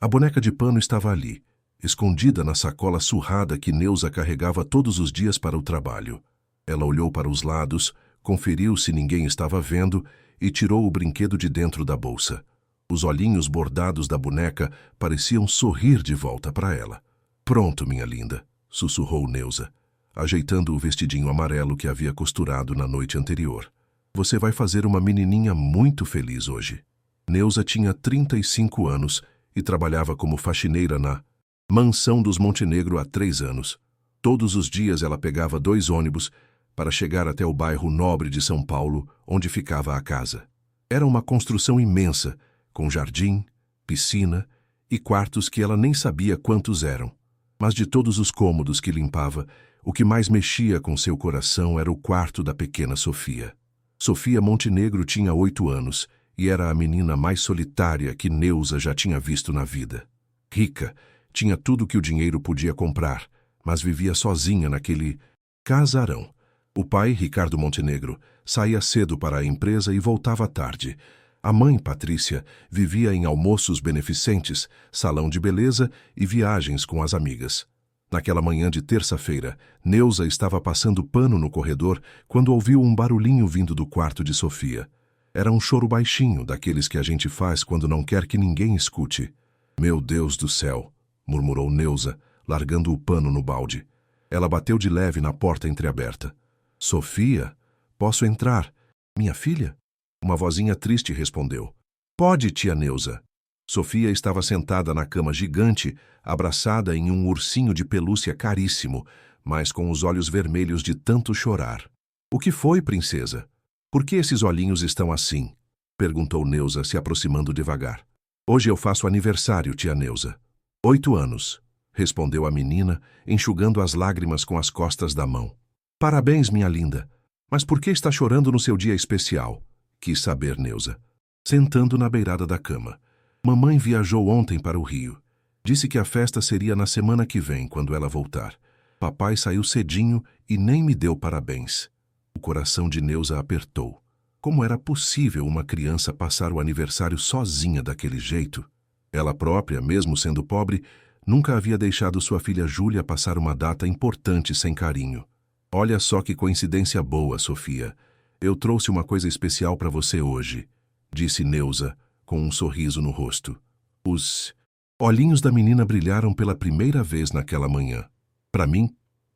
A boneca de pano estava ali, escondida na sacola surrada que Neuza carregava todos os dias para o trabalho. Ela olhou para os lados, conferiu se ninguém estava vendo e tirou o brinquedo de dentro da bolsa. Os olhinhos bordados da boneca pareciam sorrir de volta para ela. "Pronto, minha linda", sussurrou Neuza, ajeitando o vestidinho amarelo que havia costurado na noite anterior. "Você vai fazer uma menininha muito feliz hoje." Neuza tinha 35 anos e trabalhava como faxineira na mansão dos Montenegro há 3 anos. Todos os dias ela pegava 2 ônibus para chegar até o bairro nobre de São Paulo, onde ficava a casa. Era uma construção imensa, com jardim, piscina e quartos que ela nem sabia quantos eram. Mas de todos os cômodos que limpava, o que mais mexia com seu coração era o quarto da pequena Sofia. Sofia Montenegro tinha 8 anos e era a menina mais solitária que Neuza já tinha visto na vida. Rica, tinha tudo que o dinheiro podia comprar, mas vivia sozinha naquele casarão. O pai, Ricardo Montenegro, saía cedo para a empresa e voltava tarde. A mãe, Patrícia, vivia em almoços beneficentes, salão de beleza e viagens com as amigas. Naquela manhã de terça-feira, Neuza estava passando pano no corredor quando ouviu um barulhinho vindo do quarto de Sofia. Era um choro baixinho, daqueles que a gente faz quando não quer que ninguém escute. "Meu Deus do céu", murmurou Neuza, largando o pano no balde. Ela bateu de leve na porta entreaberta. "Sofia, posso entrar? Minha filha?" Uma vozinha triste respondeu. "Pode, tia Neuza." Sofia estava sentada na cama gigante, abraçada em um ursinho de pelúcia caríssimo, mas com os olhos vermelhos de tanto chorar. "O que foi, princesa? Por que esses olhinhos estão assim?" perguntou Neuza, se aproximando devagar. "Hoje eu faço aniversário, tia Neuza." "8 anos", respondeu a menina, enxugando as lágrimas com as costas da mão. "Parabéns, minha linda. Mas por que está chorando no seu dia especial?" quis saber Neuza, sentando na beirada da cama. "Mamãe viajou ontem para o Rio. Disse que a festa seria na semana que vem, quando ela voltar. Papai saiu cedinho e nem me deu parabéns." O coração de Neuza apertou. Como era possível uma criança passar o aniversário sozinha daquele jeito? Ela própria, mesmo sendo pobre, nunca havia deixado sua filha Júlia passar uma data importante sem carinho. "Olha só que coincidência boa, Sofia. Eu trouxe uma coisa especial para você hoje", disse Neuza, com um sorriso no rosto. Os olhinhos da menina brilharam pela primeira vez naquela manhã. "Para mim?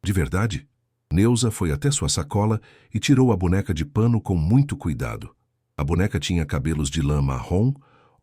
De verdade?" Neuza foi até sua sacola e tirou a boneca de pano com muito cuidado. A boneca tinha cabelos de lã marrom,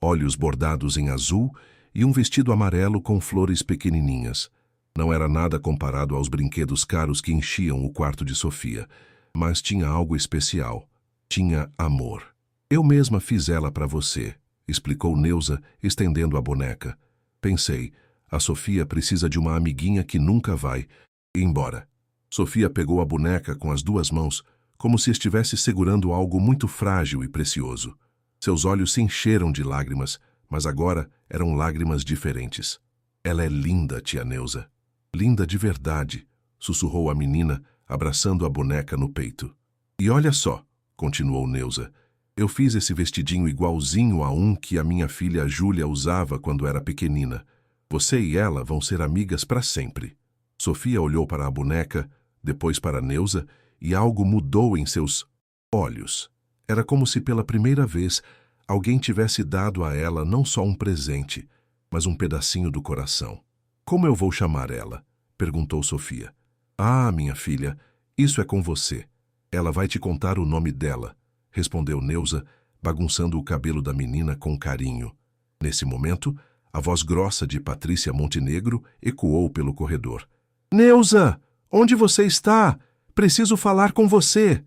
olhos bordados em azul e um vestido amarelo com flores pequenininhas. Não era nada comparado aos brinquedos caros que enchiam o quarto de Sofia, mas tinha algo especial. Tinha amor. "Eu mesma fiz ela para você", explicou Neuza, estendendo a boneca. "Pensei, a Sofia precisa de uma amiguinha que nunca vai embora." Sofia pegou a boneca com as 2 mãos, como se estivesse segurando algo muito frágil e precioso. Seus olhos se encheram de lágrimas, mas agora eram lágrimas diferentes. "Ela é linda, tia Neuza. Linda de verdade", sussurrou a menina, abraçando a boneca no peito. "E olha só", continuou Neuza, "eu fiz esse vestidinho igualzinho a um que a minha filha Júlia usava quando era pequenina. Você e ela vão ser amigas para sempre." Sofia olhou para a boneca, depois para Neuza, e algo mudou em seus olhos. Era como se pela primeira vez alguém tivesse dado a ela não só um presente, mas um pedacinho do coração. "Como eu vou chamar ela?" perguntou Sofia. "Ah, minha filha, isso é com você. Ela vai te contar o nome dela", respondeu Neuza, bagunçando o cabelo da menina com carinho. Nesse momento, a voz grossa de Patrícia Montenegro ecoou pelo corredor. "Neuza, onde você está? Preciso falar com você."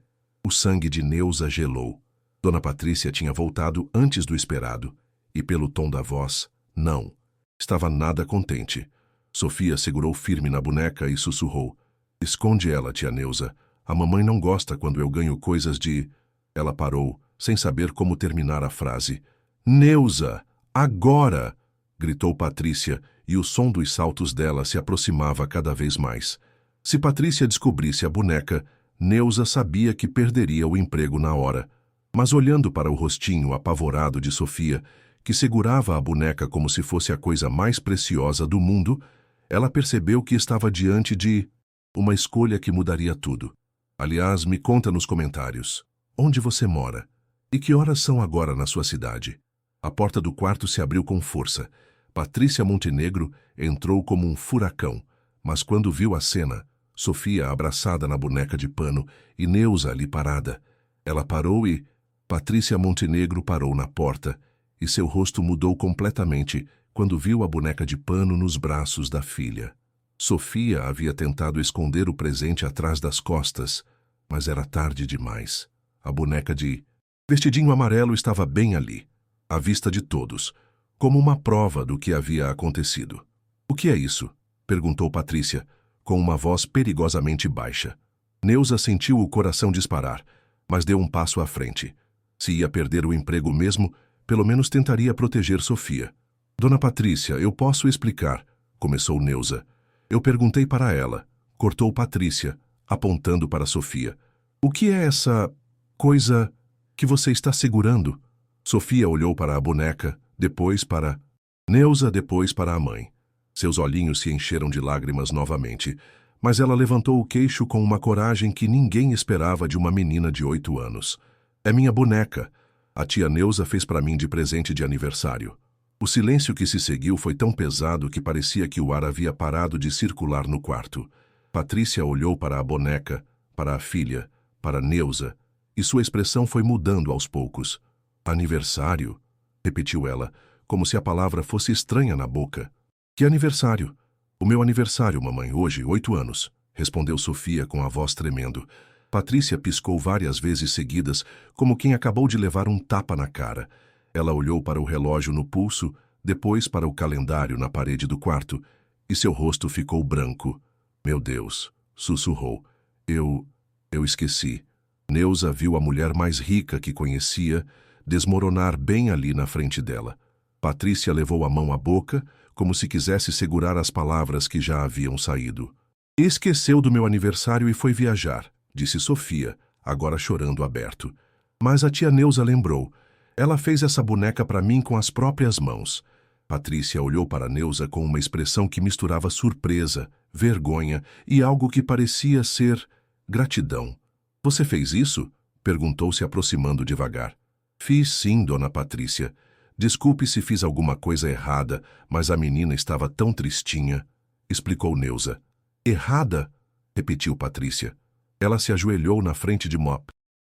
O sangue de Neuza gelou. Dona Patrícia tinha voltado antes do esperado, e pelo tom da voz, não. Estava nada contente. Sofia segurou firme na boneca e sussurrou. "Esconde ela, tia Neuza. A mamãe não gosta quando eu ganho coisas de..." Ela parou, sem saber como terminar a frase. "Neuza, agora!" gritou Patrícia, e o som dos saltos dela se aproximava cada vez mais. Se Patrícia descobrisse a boneca, Neuza sabia que perderia o emprego na hora. Mas olhando para o rostinho apavorado de Sofia, que segurava a boneca como se fosse a coisa mais preciosa do mundo, ela percebeu que estava diante de uma escolha que mudaria tudo. Aliás, me conta nos comentários. Onde você mora? E que horas são agora na sua cidade? A porta do quarto se abriu com força. Patrícia Montenegro entrou como um furacão, mas quando viu a cena, Sofia abraçada na boneca de pano e Neuza ali parada, ela parou e Patrícia Montenegro parou na porta e seu rosto mudou completamente quando viu a boneca de pano nos braços da filha. Sofia havia tentado esconder o presente atrás das costas, mas era tarde demais. A boneca de vestidinho amarelo estava bem ali, à vista de todos, como uma prova do que havia acontecido. "O que é isso?" perguntou Patrícia, com uma voz perigosamente baixa. Neuza sentiu o coração disparar, mas deu um passo à frente. Se ia perder o emprego mesmo, pelo menos tentaria proteger Sofia. "Dona Patrícia, eu posso explicar", começou Neuza. "Eu perguntei para ela", cortou Patrícia, apontando para Sofia. "O que é essa coisa que você está segurando?" Sofia olhou para a boneca, depois para Neuza, depois para a mãe. Seus olhinhos se encheram de lágrimas novamente, mas ela levantou o queixo com uma coragem que ninguém esperava de uma menina de 8 anos. "É minha boneca. A tia Neuza fez para mim de presente de aniversário." O silêncio que se seguiu foi tão pesado que parecia que o ar havia parado de circular no quarto. Patrícia olhou para a boneca, para a filha, para Neuza, e sua expressão foi mudando aos poucos. "Aniversário?" repetiu ela, como se a palavra fosse estranha na boca. "Que aniversário?" "O meu aniversário, mamãe, hoje, 8 anos", respondeu Sofia com a voz tremendo. Patrícia piscou várias vezes seguidas, como quem acabou de levar um tapa na cara. Ela olhou para o relógio no pulso, depois para o calendário na parede do quarto, e seu rosto ficou branco. "Meu Deus", sussurrou. Eu esqueci." Neuza viu a mulher mais rica que conhecia desmoronar bem ali na frente dela. Patrícia levou a mão à boca, como se quisesse segurar as palavras que já haviam saído. "Esqueceu do meu aniversário e foi viajar", disse Sofia, agora chorando aberto. "Mas a tia Neuza lembrou. Ela fez essa boneca para mim com as próprias mãos." Patrícia olhou para Neuza com uma expressão que misturava surpresa, vergonha e algo que parecia ser gratidão. "Você fez isso?" perguntou se aproximando devagar. "Fiz sim, dona Patrícia. Desculpe se fiz alguma coisa errada, mas a menina estava tão tristinha", explicou Neuza. "Errada?" repetiu Patrícia. Ela se ajoelhou na frente de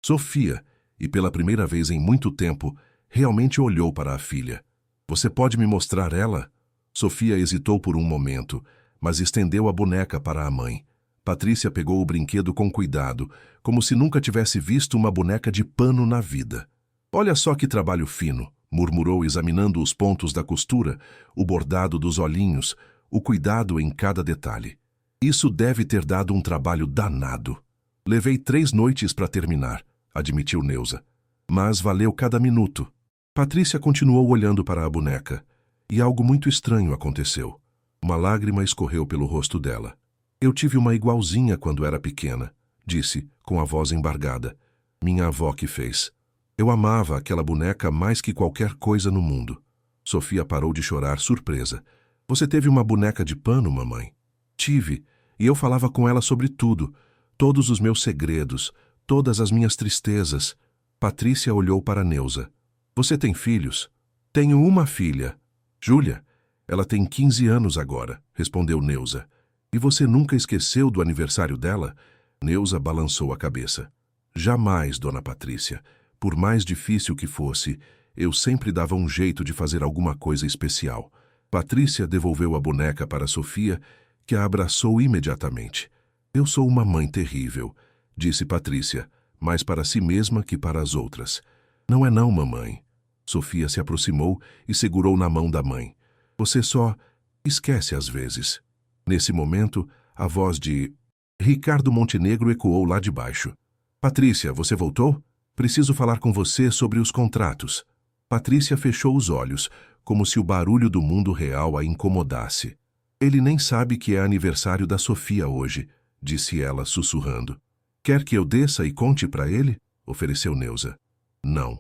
Sofia, e pela primeira vez em muito tempo, realmente olhou para a filha. "Você pode me mostrar ela?" Sofia hesitou por um momento, mas estendeu a boneca para a mãe. Patrícia pegou o brinquedo com cuidado, como se nunca tivesse visto uma boneca de pano na vida. "Olha só que trabalho fino", murmurou examinando os pontos da costura, o bordado dos olhinhos, o cuidado em cada detalhe. "Isso deve ter dado um trabalho danado." "Levei 3 noites para terminar", admitiu Neuza. "Mas valeu cada minuto." Patrícia continuou olhando para a boneca, e algo muito estranho aconteceu. Uma lágrima escorreu pelo rosto dela. "Eu tive uma igualzinha quando era pequena", disse, com a voz embargada. "Minha avó que fez. Eu amava aquela boneca mais que qualquer coisa no mundo." Sofia parou de chorar, surpresa. "Você teve uma boneca de pano, mamãe?" "Tive, e eu falava com ela sobre tudo, todos os meus segredos, todas as minhas tristezas." Patrícia olhou para Neuza. "Você tem filhos?" "Tenho uma filha, Júlia. Ela tem 15 anos agora", respondeu Neuza. "E você nunca esqueceu do aniversário dela?" Neuza balançou a cabeça. "Jamais, dona Patrícia. Por mais difícil que fosse, eu sempre dava um jeito de fazer alguma coisa especial." Patrícia devolveu a boneca para Sofia, que a abraçou imediatamente. "Eu sou uma mãe terrível", disse Patrícia, mais para si mesma que para as outras. "Não é não, mamãe." Sofia se aproximou e segurou na mão da mãe. "Você só esquece às vezes." Nesse momento, a voz de Ricardo Montenegro ecoou lá de baixo. "Patrícia, você voltou? Preciso falar com você sobre os contratos." Patrícia fechou os olhos, como se o barulho do mundo real a incomodasse. "Ele nem sabe que é aniversário da Sofia hoje", disse ela, sussurrando. "Quer que eu desça e conte para ele?" ofereceu Neuza. "Não."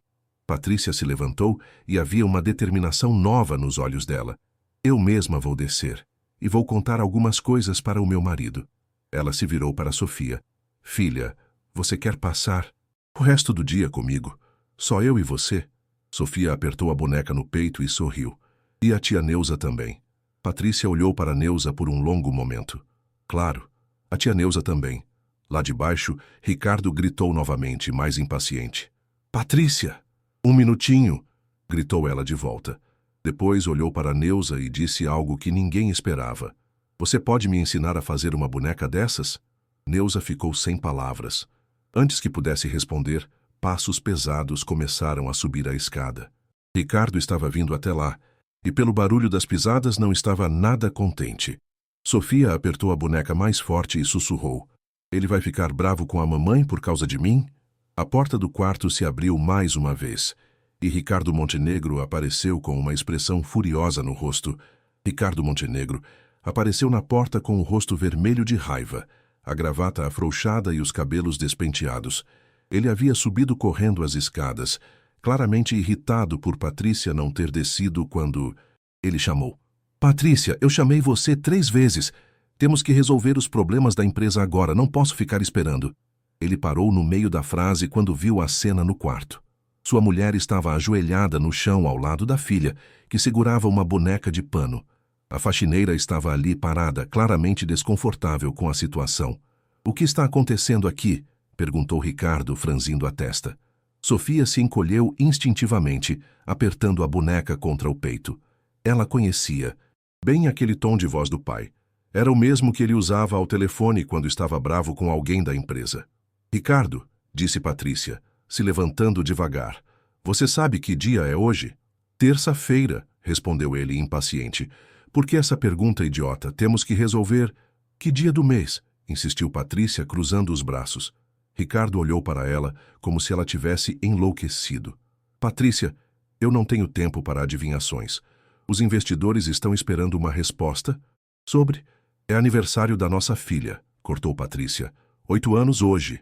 Patrícia se levantou e havia uma determinação nova nos olhos dela. Eu mesma vou descer e vou contar algumas coisas para o meu marido. Ela se virou para Sofia. Filha, você quer passar o resto do dia comigo? Só eu e você? Sofia apertou a boneca no peito e sorriu. E a tia Neuza também. Patrícia olhou para Neuza por um longo momento. Claro, a tia Neuza também. Lá de baixo, Ricardo gritou novamente, mais impaciente. Patrícia! Um minutinho! Gritou ela de volta. Depois olhou para Neuza e disse algo que ninguém esperava. Você pode me ensinar a fazer uma boneca dessas? Neuza ficou sem palavras. Antes que pudesse responder, passos pesados começaram a subir a escada. Ricardo estava vindo até lá, e pelo barulho das pisadas não estava nada contente. Sofia apertou a boneca mais forte e sussurrou. Ele vai ficar bravo com a mamãe por causa de mim? A porta do quarto se abriu mais uma vez, e Ricardo Montenegro apareceu com uma expressão furiosa no rosto. Ricardo Montenegro apareceu na porta com o rosto vermelho de raiva, a gravata afrouxada e os cabelos despenteados. Ele havia subido correndo as escadas, claramente irritado por Patrícia não ter descido quando ele chamou. Patrícia, eu chamei você 3 vezes. Temos que resolver os problemas da empresa agora, não posso ficar esperando. Ele parou no meio da frase quando viu a cena no quarto. Sua mulher estava ajoelhada no chão ao lado da filha, que segurava uma boneca de pano. A faxineira estava ali parada, claramente desconfortável com a situação. O que está acontecendo aqui? Perguntou Ricardo, franzindo a testa. Sofia se encolheu instintivamente, apertando a boneca contra o peito. Ela conhecia bem aquele tom de voz do pai. Era o mesmo que ele usava ao telefone quando estava bravo com alguém da empresa. Ricardo, disse Patrícia, se levantando devagar. Você sabe que dia é hoje? Terça-feira, respondeu ele impaciente. Por que essa pergunta idiota? Temos que resolver. Que dia do mês? Insistiu Patrícia, cruzando os braços. Ricardo olhou para ela como se ela tivesse enlouquecido. Patrícia, eu não tenho tempo para adivinhações. Os investidores estão esperando uma resposta sobre... É aniversário da nossa filha, cortou Patrícia. 8 anos hoje.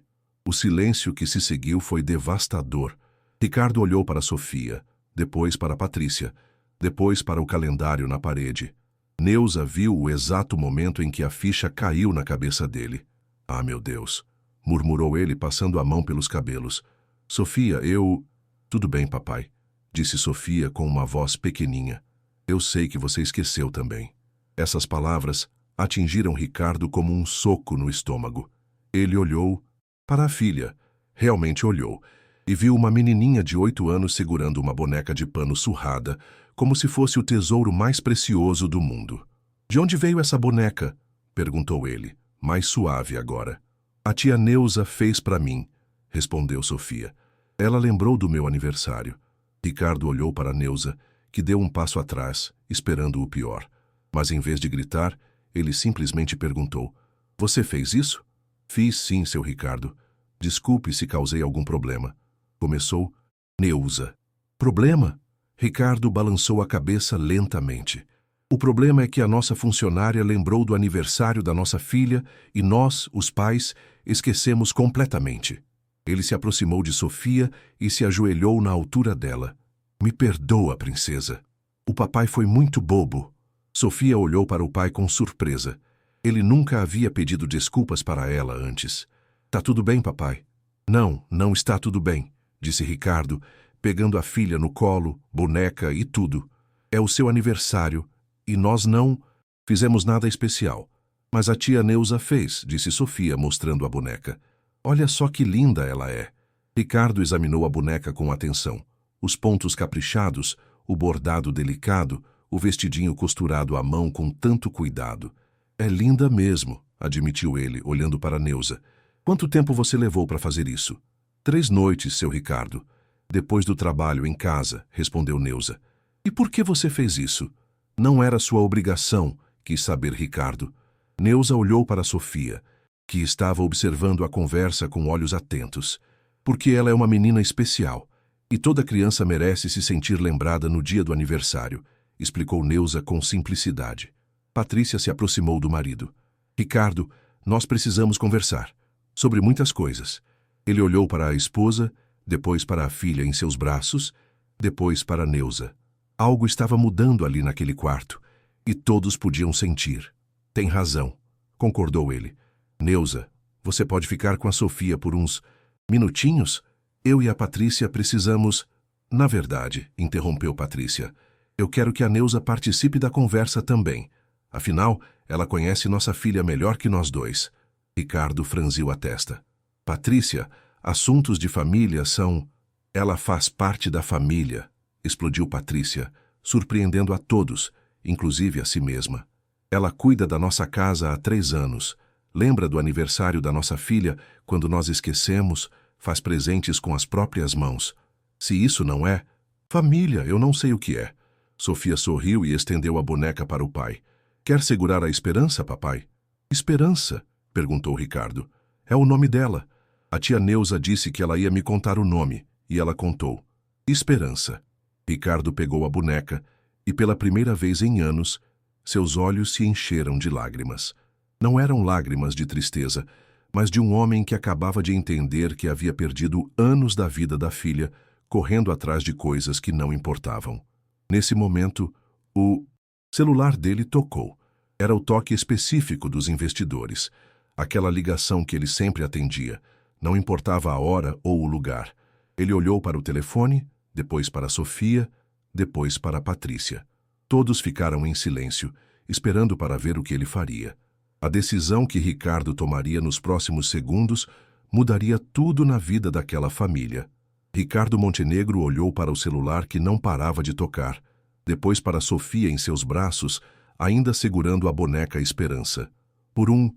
O silêncio que se seguiu foi devastador. Ricardo olhou para Sofia, depois para Patrícia, depois para o calendário na parede. Neuza viu o exato momento em que a ficha caiu na cabeça dele. Ah, meu Deus, murmurou ele passando a mão pelos cabelos. Sofia, eu... Tudo bem, papai, disse Sofia com uma voz pequeninha. Eu sei que você esqueceu também. Essas palavras atingiram Ricardo como um soco no estômago. Ele olhou para a filha, realmente olhou, e viu uma menininha de 8 anos segurando uma boneca de pano surrada, como se fosse o tesouro mais precioso do mundo. De onde veio essa boneca? Perguntou ele, mais suave agora. A tia Neuza fez para mim, respondeu Sofia. Ela lembrou do meu aniversário. Ricardo olhou para Neuza, que deu um passo atrás, esperando o pior. Mas em vez de gritar, ele simplesmente perguntou, você fez isso? Fiz sim, seu Ricardo. Desculpe se causei algum problema. Começou Neuza. Problema? Ricardo balançou a cabeça lentamente. O problema é que a nossa funcionária lembrou do aniversário da nossa filha e nós, os pais, esquecemos completamente. Ele se aproximou de Sofia e se ajoelhou na altura dela. Me perdoa, princesa. O papai foi muito bobo. Sofia olhou para o pai com surpresa. Ele nunca havia pedido desculpas para ela antes. Tá tudo bem, papai? Não, não está tudo bem, disse Ricardo, pegando a filha no colo, boneca e tudo. É o seu aniversário e nós não fizemos nada especial. Mas a tia Neuza fez, disse Sofia, mostrando a boneca. Olha só que linda ela é. Ricardo examinou a boneca com atenção. Os pontos caprichados, o bordado delicado, o vestidinho costurado à mão com tanto cuidado. É linda mesmo, admitiu ele, olhando para Neuza. Quanto tempo você levou para fazer isso? 3 noites, seu Ricardo. Depois do trabalho em casa, respondeu Neuza. E por que você fez isso? Não era sua obrigação, quis saber Ricardo. Neuza olhou para Sofia, que estava observando a conversa com olhos atentos. Porque ela é uma menina especial, e toda criança merece se sentir lembrada no dia do aniversário, explicou Neuza com simplicidade. Patrícia se aproximou do marido. Ricardo, nós precisamos conversar. Sobre muitas coisas. Ele olhou para a esposa, depois para a filha em seus braços, depois para Neuza. Algo estava mudando ali naquele quarto, e todos podiam sentir. Tem razão, concordou ele. Neuza, você pode ficar com a Sofia por uns minutinhos? Eu e a Patrícia precisamos... Na verdade, interrompeu Patrícia, eu quero que a Neuza participe da conversa também. Afinal, ela conhece nossa filha melhor que nós dois. Ricardo franziu a testa. Patrícia, assuntos de família são... Ela faz parte da família, explodiu Patrícia, surpreendendo a todos, inclusive a si mesma. Ela cuida da nossa casa há 3 anos. Lembra do aniversário da nossa filha, quando nós esquecemos, faz presentes com as próprias mãos. Se isso não é família, eu não sei o que é. Sofia sorriu e estendeu a boneca para o pai. Quer segurar a Esperança, papai? Esperança? Perguntou Ricardo. É o nome dela. A tia Neuza disse que ela ia me contar o nome, e ela contou. Esperança. Ricardo pegou a boneca, e pela primeira vez em anos, seus olhos se encheram de lágrimas. Não eram lágrimas de tristeza, mas de um homem que acabava de entender que havia perdido anos da vida da filha, correndo atrás de coisas que não importavam. Nesse momento, o celular dele tocou. Era o toque específico dos investidores. Aquela ligação que ele sempre atendia. Não importava a hora ou o lugar. Ele olhou para o telefone, depois para Sofia, depois para Patrícia. Todos ficaram em silêncio, esperando para ver o que ele faria. A decisão que Ricardo tomaria nos próximos segundos mudaria tudo na vida daquela família. Ricardo Montenegro olhou para o celular que não parava de tocar, depois para Sofia em seus braços, ainda segurando a boneca Esperança. Por um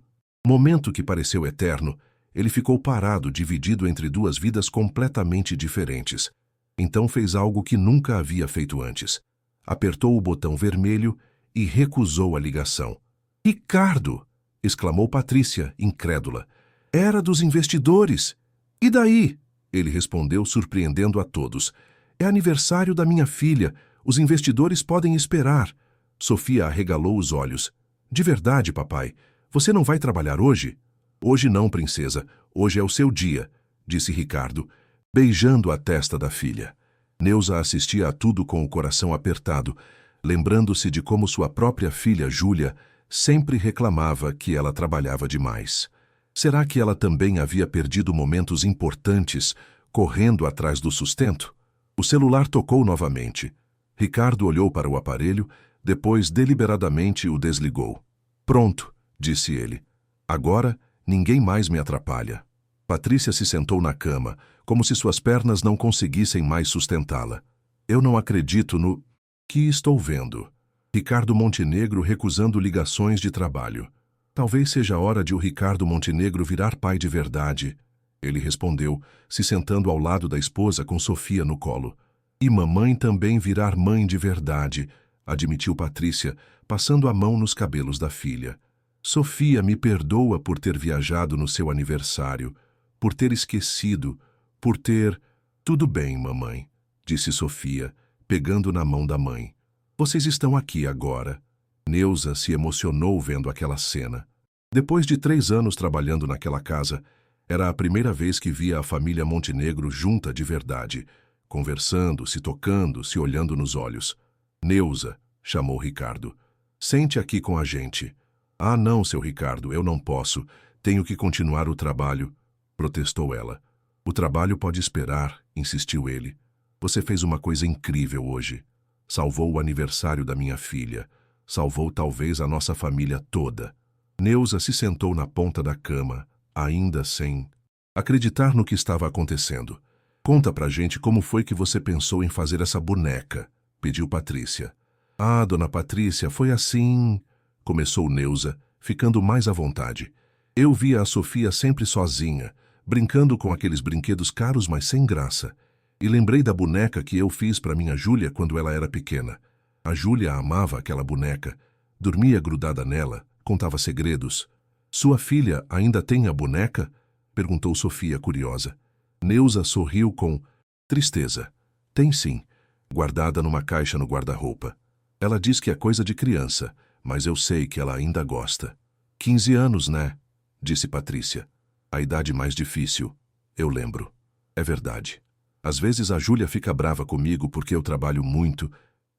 momento que pareceu eterno, ele ficou parado, dividido entre 2 vidas completamente diferentes. Então fez algo que nunca havia feito antes. Apertou o botão vermelho e recusou a ligação. Ricardo! Exclamou Patrícia, incrédula. Era dos investidores. E daí? Ele respondeu, surpreendendo a todos. É aniversário da minha filha. Os investidores podem esperar. Sofia arregalou os olhos. De verdade, papai. Você não vai trabalhar hoje? Hoje não, princesa. Hoje é o seu dia, disse Ricardo, beijando a testa da filha. Neuza assistia a tudo com o coração apertado, lembrando-se de como sua própria filha, Júlia, sempre reclamava que ela trabalhava demais. Será que ela também havia perdido momentos importantes, correndo atrás do sustento? O celular tocou novamente. Ricardo olhou para o aparelho, depois deliberadamente o desligou. Pronto, disse ele. Agora, ninguém mais me atrapalha. Patrícia se sentou na cama, como se suas pernas não conseguissem mais sustentá-la. Eu não acredito no que estou vendo. Ricardo Montenegro recusando ligações de trabalho. Talvez seja a hora de o Ricardo Montenegro virar pai de verdade. Ele respondeu, se sentando ao lado da esposa com Sofia no colo. E mamãe também virar mãe de verdade, admitiu Patrícia, passando a mão nos cabelos da filha. Sofia me perdoa por ter viajado no seu aniversário, por ter esquecido, por ter... Tudo bem, mamãe, disse Sofia, pegando na mão da mãe. Vocês estão aqui agora. Neuza se emocionou vendo aquela cena. Depois de 3 anos trabalhando naquela casa, era a primeira vez que via a família Montenegro junta de verdade, conversando, se tocando, se olhando nos olhos. Neuza, chamou Ricardo, sente aqui com a gente. Ah, não, seu Ricardo, eu não posso. Tenho que continuar o trabalho, protestou ela. O trabalho pode esperar, insistiu ele. Você fez uma coisa incrível hoje. Salvou o aniversário da minha filha. Salvou talvez a nossa família toda. Neuza se sentou na ponta da cama, ainda sem acreditar no que estava acontecendo. Conta pra gente como foi que você pensou em fazer essa boneca, pediu Patrícia. Ah, dona Patrícia, foi assim... Começou Neuza, ficando mais à vontade. Eu via a Sofia sempre sozinha, brincando com aqueles brinquedos caros, mas sem graça. E lembrei da boneca que eu fiz para minha Júlia quando ela era pequena. A Júlia amava aquela boneca, dormia grudada nela, contava segredos. Sua filha ainda tem a boneca? Perguntou Sofia, curiosa. Neuza sorriu com tristeza. Tem sim, guardada numa caixa no guarda-roupa. Ela diz que é coisa de criança, mas eu sei que ela ainda gosta. 15 anos, né? Disse Patrícia. A idade mais difícil, eu lembro. É verdade. Às vezes a Júlia fica brava comigo porque eu trabalho muito.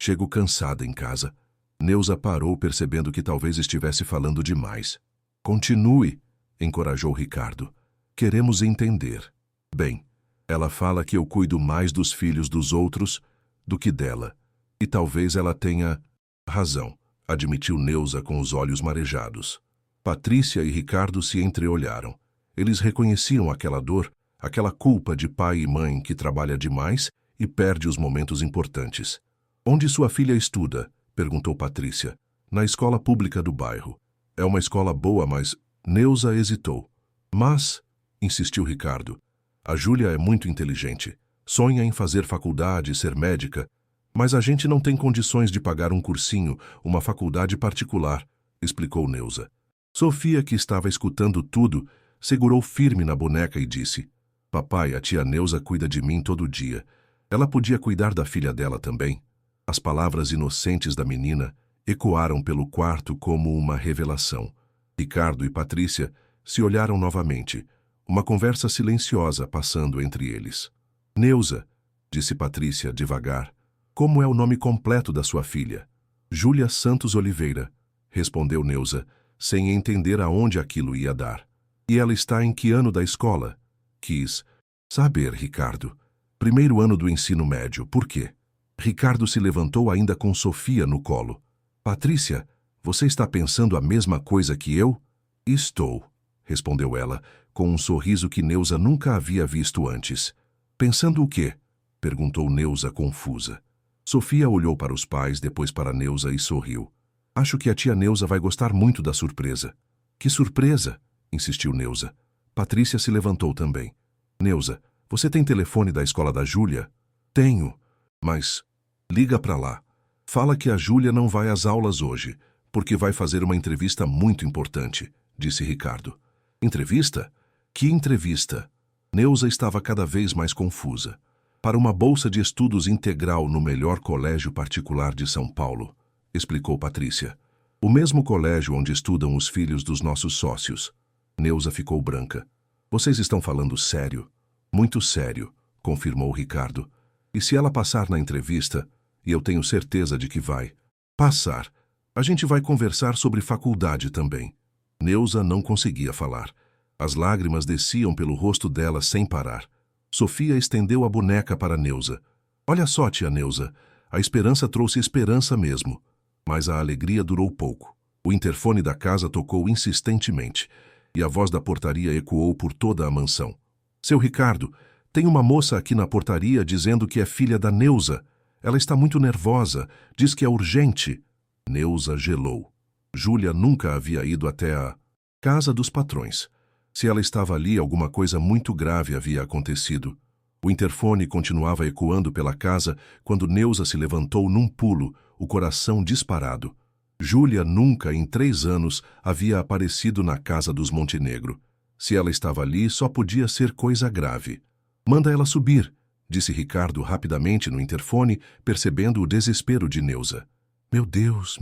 Chego cansada em casa. Neuza parou, percebendo que talvez estivesse falando demais. Continue, encorajou Ricardo. Queremos entender. Bem, ela fala que eu cuido mais dos filhos dos outros do que dela. E talvez ela tenha razão, admitiu Neuza com os olhos marejados. Patrícia e Ricardo se entreolharam. Eles reconheciam aquela dor, aquela culpa de pai e mãe que trabalha demais e perde os momentos importantes. Onde sua filha estuda? Perguntou Patrícia. Na escola pública do bairro. É uma escola boa, mas... Neuza hesitou. Mas, insistiu Ricardo, a Júlia é muito inteligente. Sonha em fazer faculdade, ser médica. Mas a gente não tem condições de pagar um cursinho, uma faculdade particular, explicou Neuza. Sofia, que estava escutando tudo, segurou firme na boneca e disse: Papai, a tia Neuza cuida de mim todo dia. Ela podia cuidar da filha dela também. As palavras inocentes da menina ecoaram pelo quarto como uma revelação. Ricardo e Patrícia se olharam novamente, uma conversa silenciosa passando entre eles. Neuza, disse Patrícia devagar, como é o nome completo da sua filha? Júlia Santos Oliveira, respondeu Neuza, sem entender aonde aquilo ia dar. E ela está em que ano da escola? Quis saber, Ricardo. Primeiro ano do ensino médio, por quê? Ricardo se levantou ainda com Sofia no colo. Patrícia, você está pensando a mesma coisa que eu? Estou, respondeu ela, com um sorriso que Neuza nunca havia visto antes. Pensando o quê? Perguntou Neuza confusa. Sofia olhou para os pais, depois para Neuza e sorriu. Acho que a tia Neuza vai gostar muito da surpresa. Que surpresa? Insistiu Neuza. Patrícia se levantou também. Neuza, você tem telefone da escola da Júlia? Tenho, mas... Liga para lá. Fala que a Júlia não vai às aulas hoje, porque vai fazer uma entrevista muito importante, disse Ricardo. Entrevista? Que entrevista? Neuza estava cada vez mais confusa. Para uma bolsa de estudos integral no melhor colégio particular de São Paulo, explicou Patrícia. O mesmo colégio onde estudam os filhos dos nossos sócios. Neuza ficou branca. Vocês estão falando sério? Muito sério, confirmou Ricardo. E se ela passar na entrevista, e eu tenho certeza de que vai passar, a gente vai conversar sobre faculdade também. Neuza não conseguia falar. As lágrimas desciam pelo rosto dela sem parar. Sofia estendeu a boneca para Neuza. Olha só, tia Neuza, a esperança trouxe esperança mesmo. Mas a alegria durou pouco. O interfone da casa tocou insistentemente, e a voz da portaria ecoou por toda a mansão. Seu Ricardo, tem uma moça aqui na portaria dizendo que é filha da Neuza. Ela está muito nervosa, diz que é urgente. Neuza gelou. Júlia nunca havia ido até a casa dos patrões. Se ela estava ali, alguma coisa muito grave havia acontecido. O interfone continuava ecoando pela casa quando Neuza se levantou num pulo, o coração disparado. Júlia nunca, em 3 anos, havia aparecido na casa dos Montenegro. Se ela estava ali, só podia ser coisa grave. Manda ela subir, disse Ricardo rapidamente no interfone, percebendo o desespero de Neuza. Meu Deus,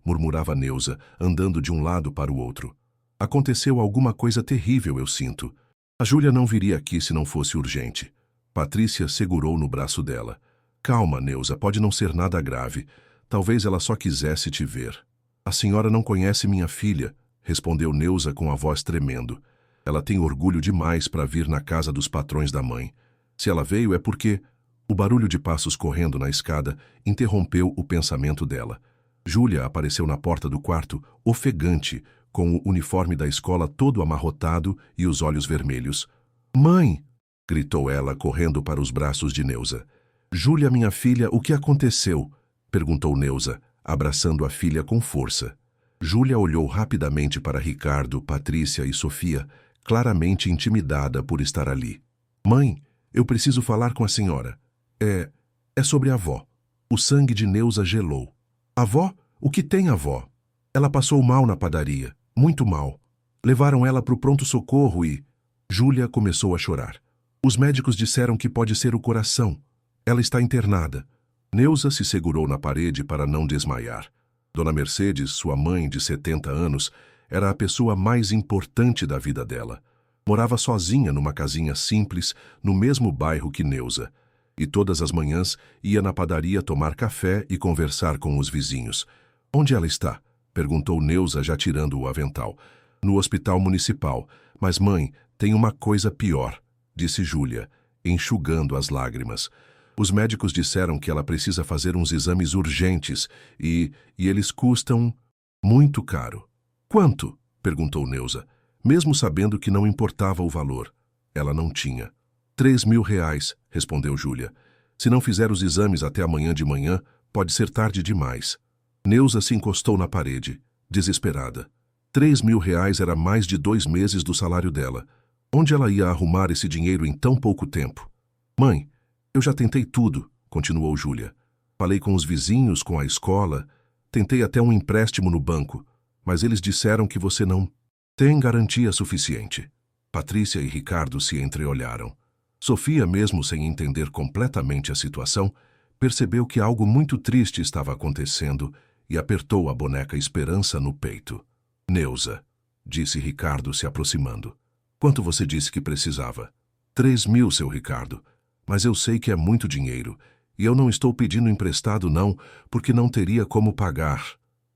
murmurava Neuza, andando de um lado para o outro. Aconteceu alguma coisa terrível, eu sinto. A Júlia não viria aqui se não fosse urgente. Patrícia segurou no braço dela. Calma, Neuza, pode não ser nada grave. Talvez ela só quisesse te ver. A senhora não conhece minha filha, respondeu Neuza com a voz tremendo. Ela tem orgulho demais para vir na casa dos patrões da mãe. Se ela veio é porque... O barulho de passos correndo na escada interrompeu o pensamento dela. Júlia apareceu na porta do quarto, ofegante, com o uniforme da escola todo amarrotado e os olhos vermelhos. Mãe! Gritou ela, correndo para os braços de Neuza. Júlia, minha filha, o que aconteceu? Perguntou Neuza, abraçando a filha com força. Júlia olhou rapidamente para Ricardo, Patrícia e Sofia, claramente intimidada por estar ali. Mãe, eu preciso falar com a senhora. É sobre a avó. O sangue de Neuza gelou. Avó? O que tem, avó? Ela passou mal na padaria. Muito mal. Levaram ela para o pronto-socorro e... Júlia começou a chorar. Os médicos disseram que pode ser o coração. Ela está internada. Neuza se segurou na parede para não desmaiar. Dona Mercedes, sua mãe de 70 anos, era a pessoa mais importante da vida dela. Morava sozinha numa casinha simples, no mesmo bairro que Neuza. E todas as manhãs ia na padaria tomar café e conversar com os vizinhos. Onde ela está? Perguntou Neuza, já tirando o avental. No hospital municipal. Mas, mãe, tem uma coisa pior, disse Júlia, enxugando as lágrimas. Os médicos disseram que ela precisa fazer uns exames urgentes e eles custam muito caro. Quanto? Perguntou Neuza, mesmo sabendo que não importava o valor. Ela não tinha. 3.000 reais, respondeu Júlia. Se não fizer os exames até amanhã de manhã, pode ser tarde demais. Neuza se encostou na parede, desesperada. 3.000 reais era mais de 2 meses do salário dela. Onde ela ia arrumar esse dinheiro em tão pouco tempo? Mãe, eu já tentei tudo, continuou Júlia. Falei com os vizinhos, com a escola, tentei até um empréstimo no banco, mas eles disseram que você não tem garantia suficiente. Patrícia e Ricardo se entreolharam. Sofia, mesmo sem entender completamente a situação, percebeu que algo muito triste estava acontecendo e apertou a boneca Esperança no peito. Neuza, disse Ricardo se aproximando. Quanto você disse que precisava? 3.000, seu Ricardo. Mas eu sei que é muito dinheiro, e eu não estou pedindo emprestado não, porque não teria como pagar.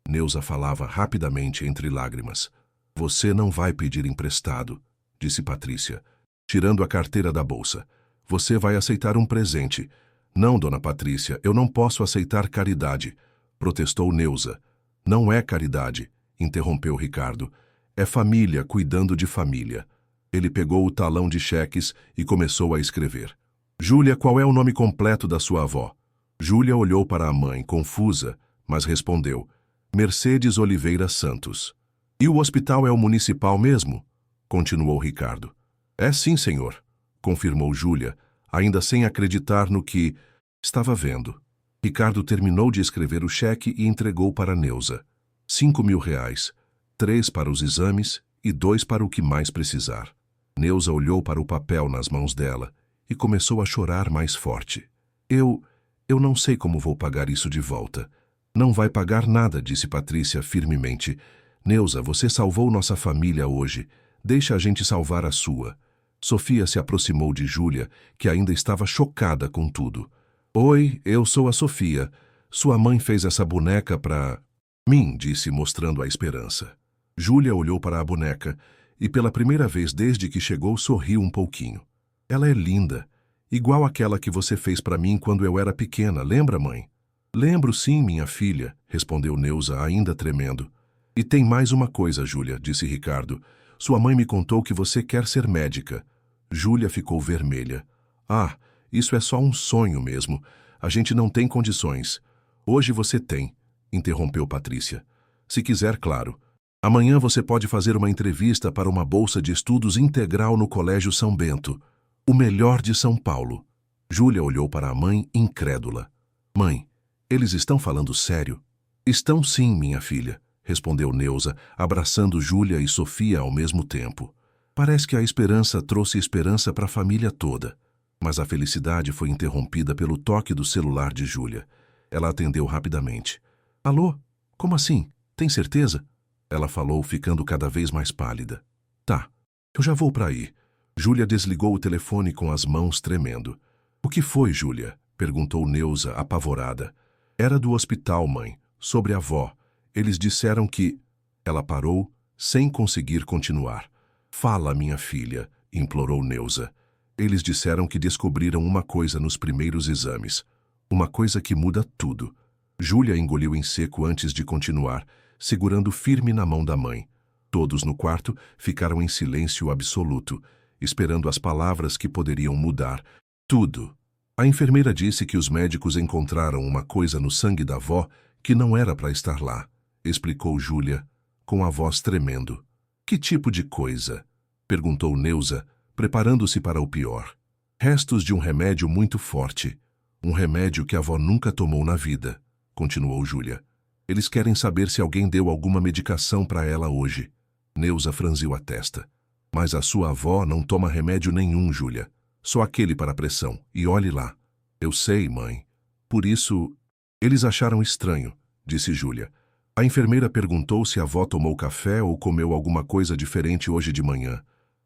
Neuza falava rapidamente entre lágrimas. Você não vai pedir emprestado, disse Patrícia, tirando a carteira da bolsa. Você vai aceitar um presente. Não, dona Patrícia, eu não posso aceitar caridade, protestou Neuza. Não é caridade, interrompeu Ricardo. É família cuidando de família. Ele pegou o talão de cheques e começou a escrever. Júlia, qual é o nome completo da sua avó? Júlia olhou para a mãe, confusa, mas respondeu. Mercedes Oliveira Santos. E o hospital é o municipal mesmo? Continuou Ricardo. É sim, senhor, confirmou Júlia, ainda sem acreditar no que estava vendo. Ricardo terminou de escrever o cheque e entregou para Neuza. 5.000 reais, 3 para os exames e 2 para o que mais precisar. Neuza olhou para o papel nas mãos dela e começou a chorar mais forte. Eu não sei como vou pagar isso de volta. Não vai pagar nada, disse Patrícia firmemente. Neuza, você salvou nossa família hoje. Deixa a gente salvar a sua. Sofia se aproximou de Júlia, que ainda estava chocada com tudo. Oi, eu sou a Sofia. Sua mãe fez essa boneca para mim, disse, mostrando a Esperança. Júlia olhou para a boneca e pela primeira vez desde que chegou sorriu um pouquinho. Ela é linda, igual aquela que você fez para mim quando eu era pequena, lembra, mãe? Lembro sim, minha filha, respondeu Neuza, ainda tremendo. E tem mais uma coisa, Júlia, disse Ricardo. Sua mãe me contou que você quer ser médica. Júlia ficou vermelha. Ah, isso é só um sonho mesmo. A gente não tem condições. Hoje você tem, interrompeu Patrícia. Se quiser, claro. Amanhã você pode fazer uma entrevista para uma bolsa de estudos integral no Colégio São Bento. O melhor de São Paulo. Júlia olhou para a mãe incrédula. Mãe, eles estão falando sério? Estão sim, minha filha, respondeu Neuza, abraçando Júlia e Sofia ao mesmo tempo. Parece que a esperança trouxe esperança para a família toda. Mas a felicidade foi interrompida pelo toque do celular de Júlia. Ela atendeu rapidamente. Alô? Como assim? Tem certeza? Ela falou, ficando cada vez mais pálida. Tá, eu já vou para aí. Júlia desligou o telefone com as mãos tremendo. O que foi, Júlia? Perguntou Neuza, apavorada. Era do hospital, mãe, sobre a avó. Eles disseram que... Ela parou, sem conseguir continuar. Fala, minha filha, implorou Neuza. Eles disseram que descobriram uma coisa nos primeiros exames. Uma coisa que muda tudo. Júlia engoliu em seco antes de continuar, segurando firme na mão da mãe. Todos no quarto ficaram em silêncio absoluto, esperando as palavras que poderiam mudar tudo. A enfermeira disse que os médicos encontraram uma coisa no sangue da avó que não era para estar lá, explicou Júlia, com a voz tremendo. Que tipo de coisa? Perguntou Neuza, preparando-se para o pior. Restos de um remédio muito forte. Um remédio que a avó nunca tomou na vida, continuou Júlia. Eles querem saber se alguém deu alguma medicação para ela hoje. Neuza franziu a testa. Mas a sua avó não toma remédio nenhum, Júlia. Só aquele para a pressão. E olhe lá. Eu sei, mãe. Por isso, eles acharam estranho, disse Júlia. A enfermeira perguntou se a avó tomou café ou comeu alguma coisa diferente hoje de manhã.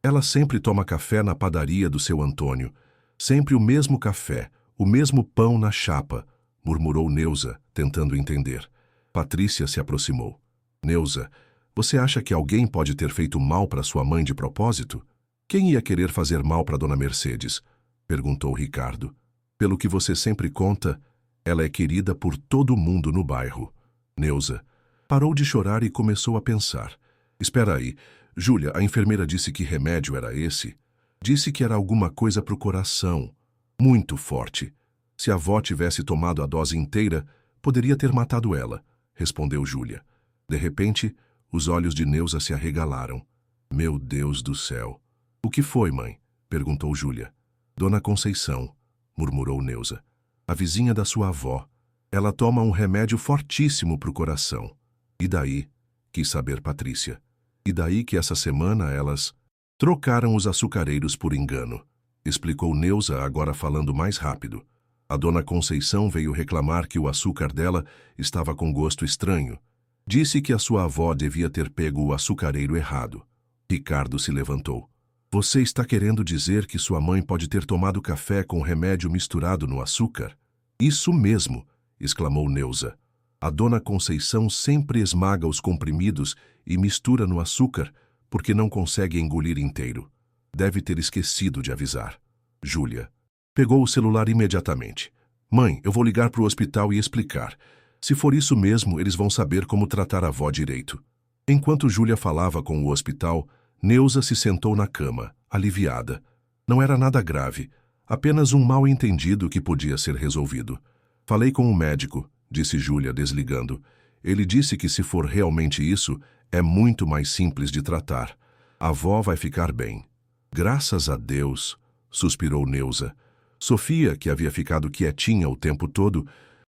Ela sempre toma café na padaria do seu Antônio. Sempre o mesmo café, o mesmo pão na chapa, murmurou Neuza, tentando entender. Patrícia se aproximou. Neuza, você acha que alguém pode ter feito mal para sua mãe de propósito? Quem ia querer fazer mal para Dona Mercedes? Perguntou Ricardo. Pelo que você sempre conta, ela é querida por todo mundo no bairro. Neuza parou de chorar e começou a pensar. Espera aí, Júlia, a enfermeira disse que remédio era esse? Disse que era alguma coisa para o coração. Muito forte. Se a avó tivesse tomado a dose inteira, poderia ter matado ela, respondeu Júlia. De repente, os olhos de Neuza se arregalaram. Meu Deus do céu! O que foi, mãe? Perguntou Júlia. Dona Conceição, murmurou Neuza. A vizinha da sua avó. Ela toma um remédio fortíssimo para o coração. E daí? Quis saber Patrícia. E daí que essa semana elas trocaram os açucareiros por engano, explicou Neuza, agora falando mais rápido. A Dona Conceição veio reclamar que o açúcar dela estava com gosto estranho. Disse que a sua avó devia ter pego o açucareiro errado. Ricardo se levantou. Você está querendo dizer que sua mãe pode ter tomado café com remédio misturado no açúcar? Isso mesmo, exclamou Neuza. A Dona Conceição sempre esmaga os comprimidos e mistura no açúcar porque não consegue engolir inteiro. Deve ter esquecido de avisar. Júlia pegou o celular imediatamente. Mãe, eu vou ligar para o hospital e explicar. Se for isso mesmo, eles vão saber como tratar a avó direito. Enquanto Júlia falava com o hospital, Neuza se sentou na cama, aliviada. Não era nada grave, apenas um mal-entendido que podia ser resolvido. Falei com o médico, disse Júlia, desligando. Ele disse que se for realmente isso, é muito mais simples de tratar. A avó vai ficar bem. Graças a Deus, suspirou Neuza. Sofia, que havia ficado quietinha o tempo todo,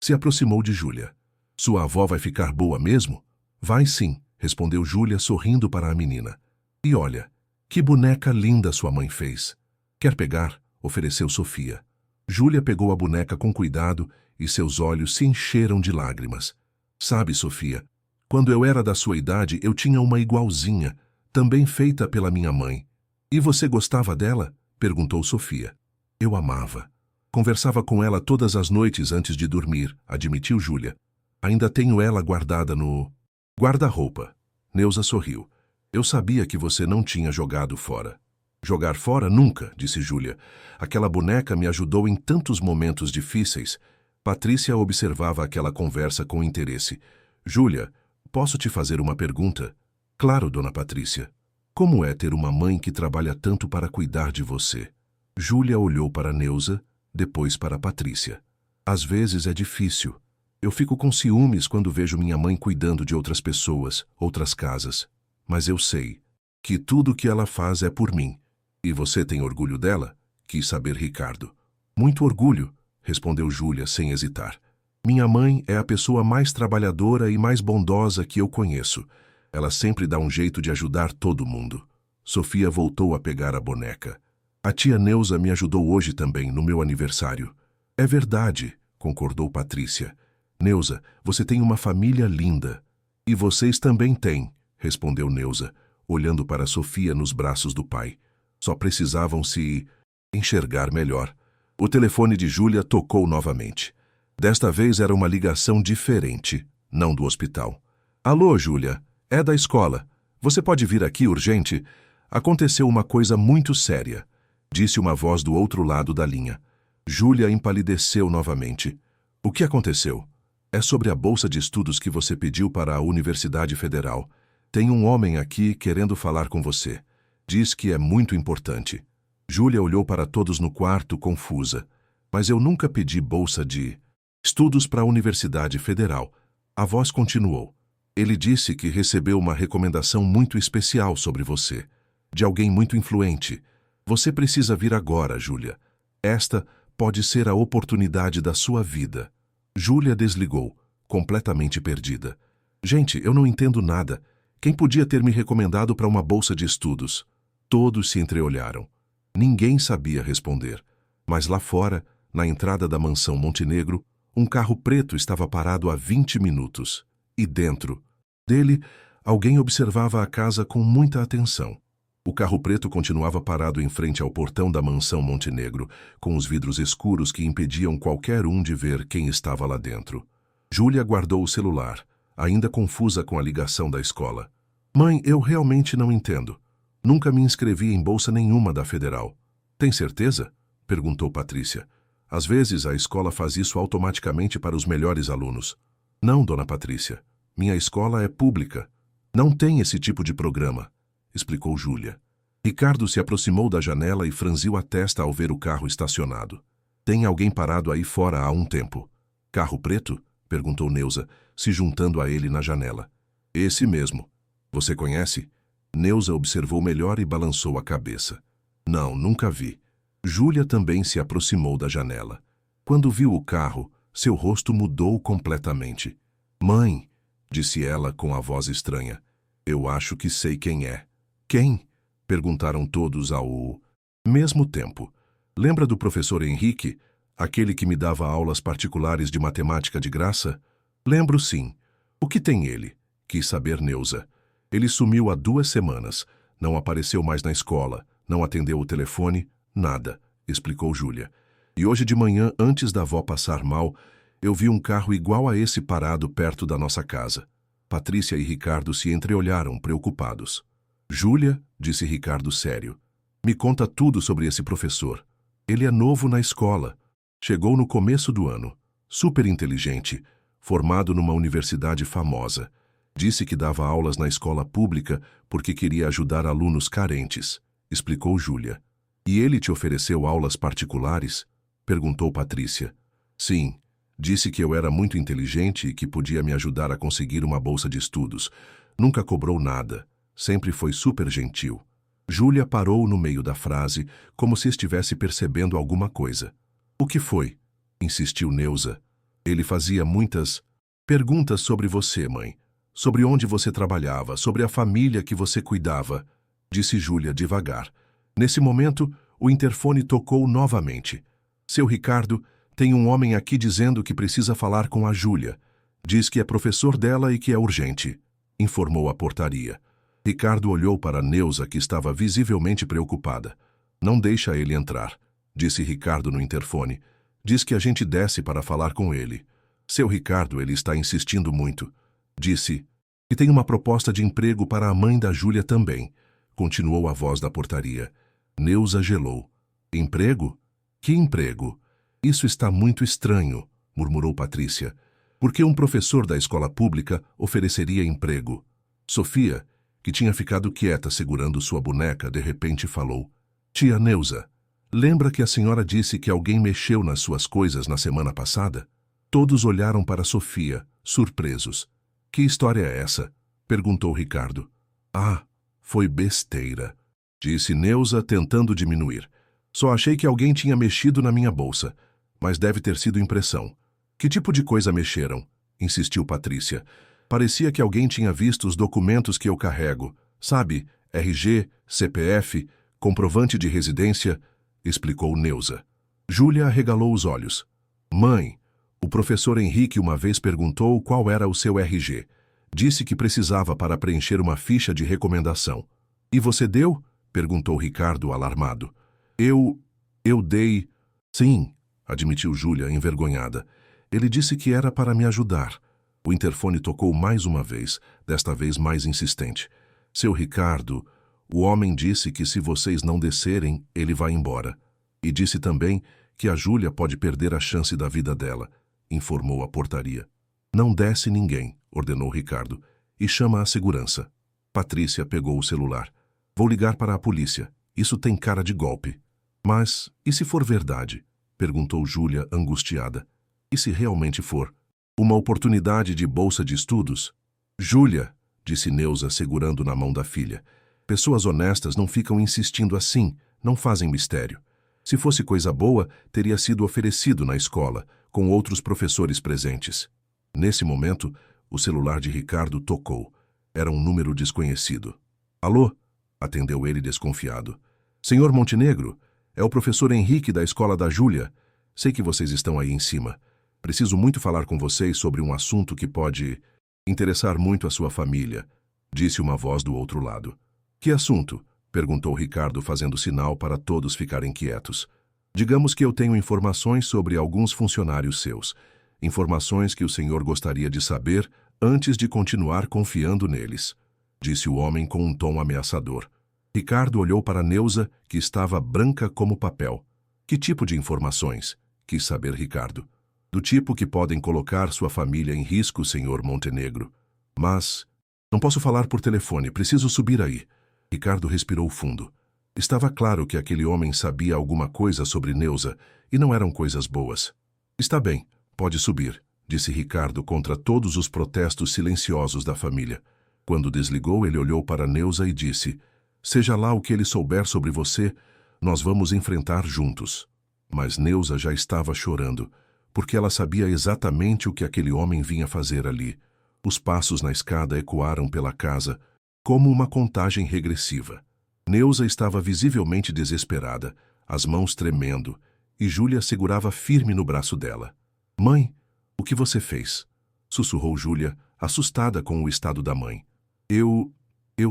se aproximou de Júlia. Sua avó vai ficar boa mesmo? Vai sim, respondeu Júlia, sorrindo para a menina. E olha, que boneca linda sua mãe fez. Quer pegar? Ofereceu Sofia. Júlia pegou a boneca com cuidado e seus olhos se encheram de lágrimas. Sabe, Sofia, quando eu era da sua idade, eu tinha uma igualzinha, também feita pela minha mãe. E você gostava dela? Perguntou Sofia. Eu amava. Conversava com ela todas as noites antes de dormir, admitiu Júlia. Ainda tenho ela guardada no guarda-roupa. Neuza sorriu. Eu sabia que você não tinha jogado fora. Jogar fora nunca, disse Júlia. Aquela boneca me ajudou em tantos momentos difíceis. Patrícia observava aquela conversa com interesse. Júlia, posso te fazer uma pergunta? Claro, dona Patrícia. Como é ter uma mãe que trabalha tanto para cuidar de você? Júlia olhou para Neuza, depois para Patrícia. Às vezes é difícil. Eu fico com ciúmes quando vejo minha mãe cuidando de outras pessoas, outras casas. Mas eu sei que tudo o que ela faz é por mim. E você tem orgulho dela? Quis saber Ricardo. Muito orgulho, respondeu Júlia sem hesitar. Minha mãe é a pessoa mais trabalhadora e mais bondosa que eu conheço. Ela sempre dá um jeito de ajudar todo mundo. Sofia voltou a pegar a boneca. A tia Neuza me ajudou hoje também, no meu aniversário. É verdade, concordou Patrícia. Neuza, você tem uma família linda. E vocês também têm, respondeu Neuza, olhando para Sofia nos braços do pai. Só precisavam se enxergar melhor. O telefone de Júlia tocou novamente. Desta vez era uma ligação diferente, não do hospital. Alô, Júlia, é da escola. Você pode vir aqui urgente? Aconteceu uma coisa muito séria, disse uma voz do outro lado da linha. Júlia empalideceu novamente. O que aconteceu? É sobre a bolsa de estudos que você pediu para a Universidade Federal. Tem um homem aqui querendo falar com você. Diz que é muito importante. Júlia olhou para todos no quarto, confusa. Mas eu nunca pedi bolsa de estudos para a Universidade Federal. A voz continuou. Ele disse que recebeu uma recomendação muito especial sobre você, de alguém muito influente. Você precisa vir agora, Júlia. Esta pode ser a oportunidade da sua vida. Júlia desligou, completamente perdida. Gente, eu não entendo nada. Quem podia ter me recomendado para uma bolsa de estudos? Todos se entreolharam. Ninguém sabia responder. Mas lá fora, na entrada da mansão Montenegro, um carro preto estava parado há 20 minutos. E dentro dele, alguém observava a casa com muita atenção. O carro preto continuava parado em frente ao portão da mansão Montenegro, com os vidros escuros que impediam qualquer um de ver quem estava lá dentro. Júlia guardou o celular, ainda confusa com a ligação da escola. Mãe, eu realmente não entendo. Nunca me inscrevi em bolsa nenhuma da Federal. Tem certeza? Perguntou Patrícia. Às vezes a escola faz isso automaticamente para os melhores alunos. Não, dona Patrícia. Minha escola é pública. Não tem esse tipo de programa, explicou Júlia. Ricardo se aproximou da janela e franziu a testa ao ver o carro estacionado. Tem alguém parado aí fora há um tempo. Carro preto? Perguntou Neuza, se juntando a ele na janela. Esse mesmo. Você conhece? Neuza observou melhor e balançou a cabeça. Não, nunca vi. Júlia também se aproximou da janela. Quando viu o carro, seu rosto mudou completamente. Mãe, disse ela com a voz estranha. Eu acho que sei quem é. Quem? Perguntaram todos ao mesmo tempo. Lembra do professor Henrique, aquele que me dava aulas particulares de matemática de graça? Lembro sim. O que tem ele? Quis saber Neuza. Ele sumiu há 2 semanas. Não apareceu mais na escola, não atendeu o telefone, nada, explicou Júlia. E hoje de manhã, antes da avó passar mal, eu vi um carro igual a esse parado perto da nossa casa. Patrícia e Ricardo se entreolharam, preocupados. Júlia, disse Ricardo sério, me conta tudo sobre esse professor. Ele é novo na escola. Chegou no começo do ano. Super inteligente, formado numa universidade famosa. Disse que dava aulas na escola pública porque queria ajudar alunos carentes, explicou Júlia. E ele te ofereceu aulas particulares? Perguntou Patrícia. Sim, disse que eu era muito inteligente e que podia me ajudar a conseguir uma bolsa de estudos. Nunca cobrou nada, sempre foi super gentil. Júlia parou no meio da frase, como se estivesse percebendo alguma coisa. O que foi? Insistiu Neuza. Ele fazia muitas perguntas sobre você, mãe. Sobre onde você trabalhava, sobre a família que você cuidava, disse Júlia devagar. Nesse momento, o interfone tocou novamente. Seu Ricardo, tem um homem aqui dizendo que precisa falar com a Júlia. Diz que é professor dela e que é urgente, informou a portaria. Ricardo olhou para Neuza, que estava visivelmente preocupada. Não deixa ele entrar, disse Ricardo no interfone. Diz que a gente desce para falar com ele. Seu Ricardo, ele está insistindo muito. Disse que tem uma proposta de emprego para a mãe da Júlia também, continuou a voz da portaria. Neuza gelou. Emprego? Que emprego? Isso está muito estranho, murmurou Patrícia. Por que um professor da escola pública ofereceria emprego? Sofia, que tinha ficado quieta segurando sua boneca, de repente falou. Tia Neuza, lembra que a senhora disse que alguém mexeu nas suas coisas na semana passada? Todos olharam para Sofia, surpresos. Que história é essa? Perguntou Ricardo. Ah, foi besteira, disse Neuza, tentando diminuir. Só achei que alguém tinha mexido na minha bolsa, mas deve ter sido impressão. Que tipo de coisa mexeram? Insistiu Patrícia. Parecia que alguém tinha visto os documentos que eu carrego. Sabe, RG, CPF, comprovante de residência, explicou Neuza. Júlia arregalou os olhos. Mãe, o professor Henrique uma vez perguntou qual era o seu RG. Disse que precisava para preencher uma ficha de recomendação. E você deu? Perguntou Ricardo, alarmado. Eu dei... Sim, admitiu Júlia, envergonhada. Ele disse que era para me ajudar. O interfone tocou mais uma vez, desta vez mais insistente. Seu Ricardo, o homem disse que se vocês não descerem, ele vai embora. E disse também que a Júlia pode perder a chance da vida dela, informou a portaria. Não desce ninguém, ordenou Ricardo, e chama a segurança. Patrícia pegou o celular. Vou ligar para a polícia. Isso tem cara de golpe. Mas, e se for verdade? Perguntou Júlia, angustiada. E se realmente for? Uma oportunidade de bolsa de estudos? Júlia, disse Neuza, segurando na mão da filha. Pessoas honestas não ficam insistindo assim, não fazem mistério. Se fosse coisa boa, teria sido oferecido na escola, com outros professores presentes. Nesse momento, o celular de Ricardo tocou. Era um número desconhecido. Alô? Atendeu ele desconfiado. Senhor Montenegro, é o professor Henrique da escola da Júlia. Sei que vocês estão aí em cima. Preciso muito falar com vocês sobre um assunto que pode interessar muito a sua família, disse uma voz do outro lado. Que assunto? Perguntou Ricardo, fazendo sinal para todos ficarem quietos. Digamos que eu tenho informações sobre alguns funcionários seus. Informações que o senhor gostaria de saber antes de continuar confiando neles, disse o homem com um tom ameaçador. Ricardo olhou para Neuza, que estava branca como papel. Que tipo de informações? Quis saber Ricardo. Do tipo que podem colocar sua família em risco, senhor Montenegro. Mas não posso falar por telefone, preciso subir aí. Ricardo respirou fundo. Estava claro que aquele homem sabia alguma coisa sobre Neuza, e não eram coisas boas. Está bem, pode subir, disse Ricardo contra todos os protestos silenciosos da família. Quando desligou, ele olhou para Neuza e disse: seja lá o que ele souber sobre você, nós vamos enfrentar juntos. Mas Neuza já estava chorando, porque ela sabia exatamente o que aquele homem vinha fazer ali. Os passos na escada ecoaram pela casa, como uma contagem regressiva. Neuza estava visivelmente desesperada, as mãos tremendo, e Júlia segurava firme no braço dela. Mãe, o que você fez? Sussurrou Júlia, assustada com o estado da mãe. Eu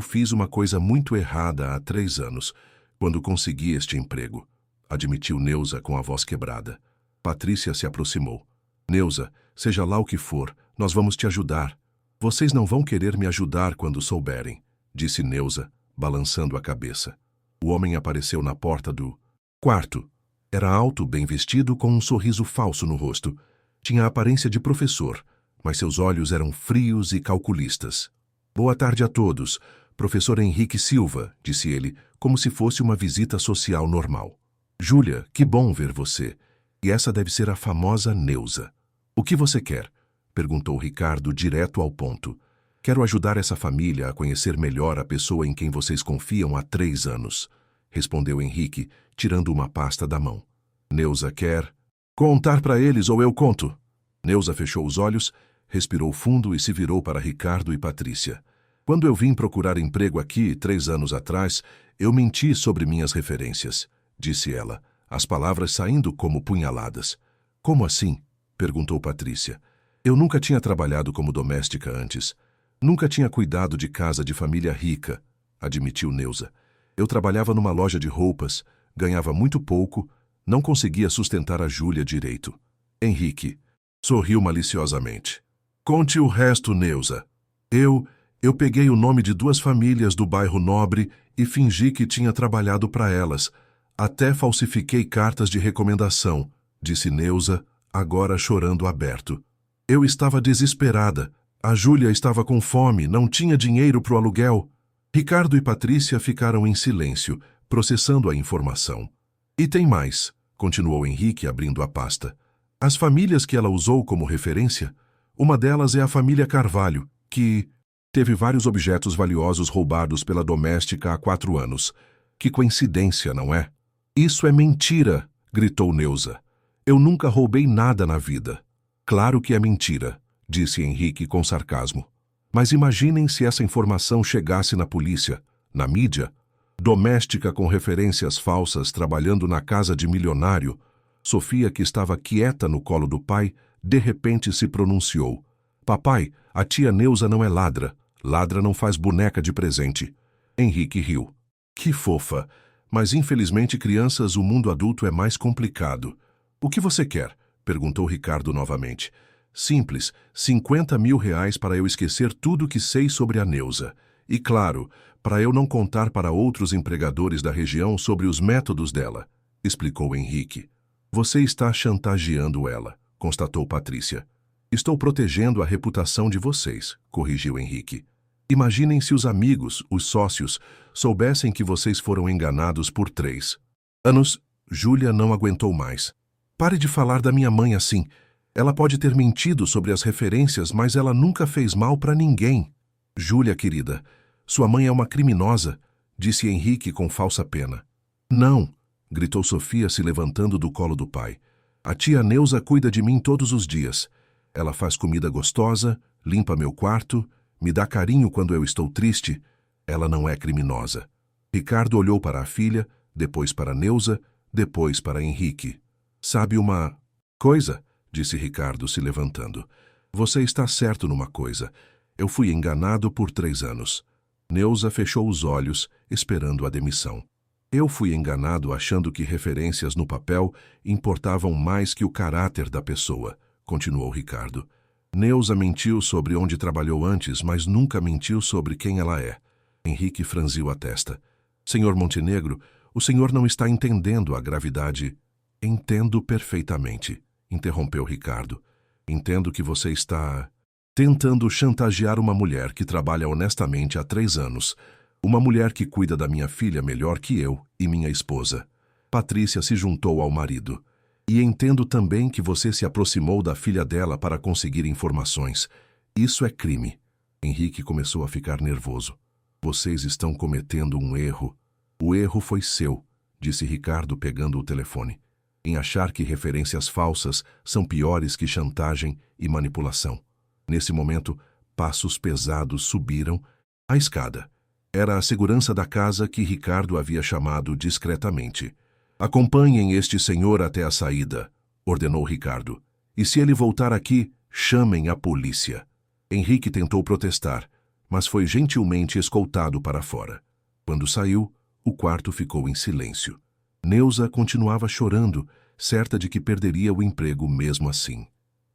fiz uma coisa muito errada há 3 anos, quando consegui este emprego, admitiu Neuza com a voz quebrada. Patrícia se aproximou. Neuza, seja lá o que for, nós vamos te ajudar. Vocês não vão querer me ajudar quando souberem, disse Neuza, balançando a cabeça. O homem apareceu na porta do quarto. Era alto, bem vestido, com um sorriso falso no rosto. Tinha a aparência de professor, mas seus olhos eram frios e calculistas. Boa tarde a todos, professor Henrique Silva, disse ele, como se fosse uma visita social normal. Júlia, que bom ver você. E essa deve ser a famosa Neuza. O que você quer? Perguntou Ricardo direto ao ponto. Quero ajudar essa família a conhecer melhor a pessoa em quem vocês confiam há 3 anos, respondeu Henrique, tirando uma pasta da mão. Neuza quer contar para eles ou eu conto? Neuza fechou os olhos, respirou fundo e se virou para Ricardo e Patrícia. Quando eu vim procurar emprego aqui 3 anos atrás, eu menti sobre minhas referências, disse ela, as palavras saindo como punhaladas. Como assim? Perguntou Patrícia. Eu nunca tinha trabalhado como doméstica antes. Nunca tinha cuidado de casa de família rica, admitiu Neuza. Eu trabalhava numa loja de roupas, ganhava muito pouco, não conseguia sustentar a Júlia direito. Henrique sorriu maliciosamente. Conte o resto, Neuza. Eu peguei o nome de 2 famílias do bairro Nobre e fingi que tinha trabalhado para elas. Até falsifiquei cartas de recomendação, disse Neuza, agora chorando aberto. Eu estava desesperada. A Júlia estava com fome, não tinha dinheiro para o aluguel. Ricardo e Patrícia ficaram em silêncio, processando a informação. E tem mais, continuou Henrique abrindo a pasta. As famílias que ela usou como referência, uma delas é a família Carvalho, que teve vários objetos valiosos roubados pela doméstica há 4 anos. Que coincidência, não é? Isso é mentira, gritou Neuza. Eu nunca roubei nada na vida. Claro que é mentira, disse Henrique com sarcasmo. Mas imaginem se essa informação chegasse na polícia, na mídia. Doméstica com referências falsas trabalhando na casa de milionário. Sofia, que estava quieta no colo do pai, de repente se pronunciou. Papai, a tia Neuza não é ladra. Ladra não faz boneca de presente. Henrique riu. Que fofa. Mas infelizmente, crianças, o mundo adulto é mais complicado. O que você quer? Perguntou Ricardo novamente. Simples, 50 mil reais para eu esquecer tudo que sei sobre a Neuza. E claro, para eu não contar para outros empregadores da região sobre os métodos dela, explicou Henrique. Você está chantageando ela, constatou Patrícia. Estou protegendo a reputação de vocês, corrigiu Henrique. Imaginem se os amigos, os sócios, soubessem que vocês foram enganados por 3 anos. Júlia não aguentou mais. Pare de falar da minha mãe assim. Ela pode ter mentido sobre as referências, mas ela nunca fez mal para ninguém. Júlia, querida, sua mãe é uma criminosa, disse Henrique com falsa pena. Não, gritou Sofia se levantando do colo do pai. A tia Neuza cuida de mim todos os dias. Ela faz comida gostosa, limpa meu quarto, me dá carinho quando eu estou triste. Ela não é criminosa. Ricardo olhou para a filha, depois para Neuza, depois para Henrique. Sabe uma coisa? Disse Ricardo se levantando. Você está certo numa coisa. Eu fui enganado por 3 anos. Neuza fechou os olhos esperando a demissão. Eu fui enganado achando que referências no papel importavam mais que o caráter da pessoa, continuou Ricardo. Neuza mentiu sobre onde trabalhou antes, mas nunca mentiu sobre quem ela é. Henrique franziu a testa. Senhor Montenegro, o senhor não está entendendo a gravidade. Entendo perfeitamente, interrompeu Ricardo. Entendo que você está tentando chantagear uma mulher que trabalha honestamente há 3 anos. Uma mulher que cuida da minha filha melhor que eu e minha esposa. Patrícia se juntou ao marido. E entendo também que você se aproximou da filha dela para conseguir informações. Isso é crime. Henrique começou a ficar nervoso. Vocês estão cometendo um erro. O erro foi seu, disse Ricardo pegando o telefone, em achar que referências falsas são piores que chantagem e manipulação. Nesse momento, passos pesados subiram a escada. Era a segurança da casa que Ricardo havia chamado discretamente. Acompanhem este senhor até a saída, ordenou Ricardo. E se ele voltar aqui, chamem a polícia. Henrique tentou protestar, mas foi gentilmente escoltado para fora. Quando saiu, o quarto ficou em silêncio. Neuza continuava chorando, certa de que perderia o emprego mesmo assim.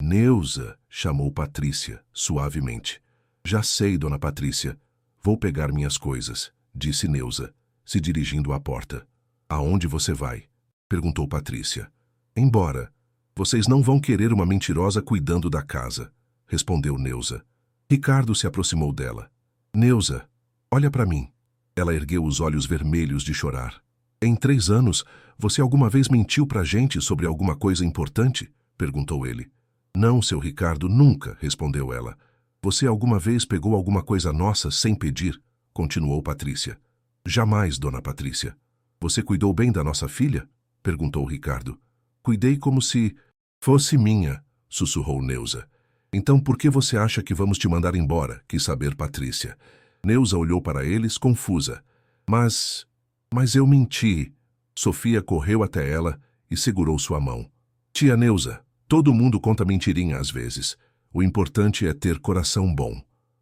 Neuza, chamou Patrícia, suavemente. Já sei, dona Patrícia. Vou pegar minhas coisas, disse Neuza, se dirigindo à porta. Aonde você vai? Perguntou Patrícia. Embora. Vocês não vão querer uma mentirosa cuidando da casa, respondeu Neuza. Ricardo se aproximou dela. Neuza, olha para mim. Ela ergueu os olhos vermelhos de chorar. Em 3 anos, você alguma vez mentiu pra gente sobre alguma coisa importante? Perguntou ele. Não, seu Ricardo, nunca, respondeu ela. Você alguma vez pegou alguma coisa nossa sem pedir? Continuou Patrícia. Jamais, dona Patrícia. Você cuidou bem da nossa filha? Perguntou Ricardo. Cuidei como se fosse minha, sussurrou Neuza. Então por que você acha que vamos te mandar embora? Quis saber Patrícia. Neuza olhou para eles, confusa. Mas eu menti. Sofia correu até ela e segurou sua mão. Tia Neuza, todo mundo conta mentirinha às vezes. O importante é ter coração bom.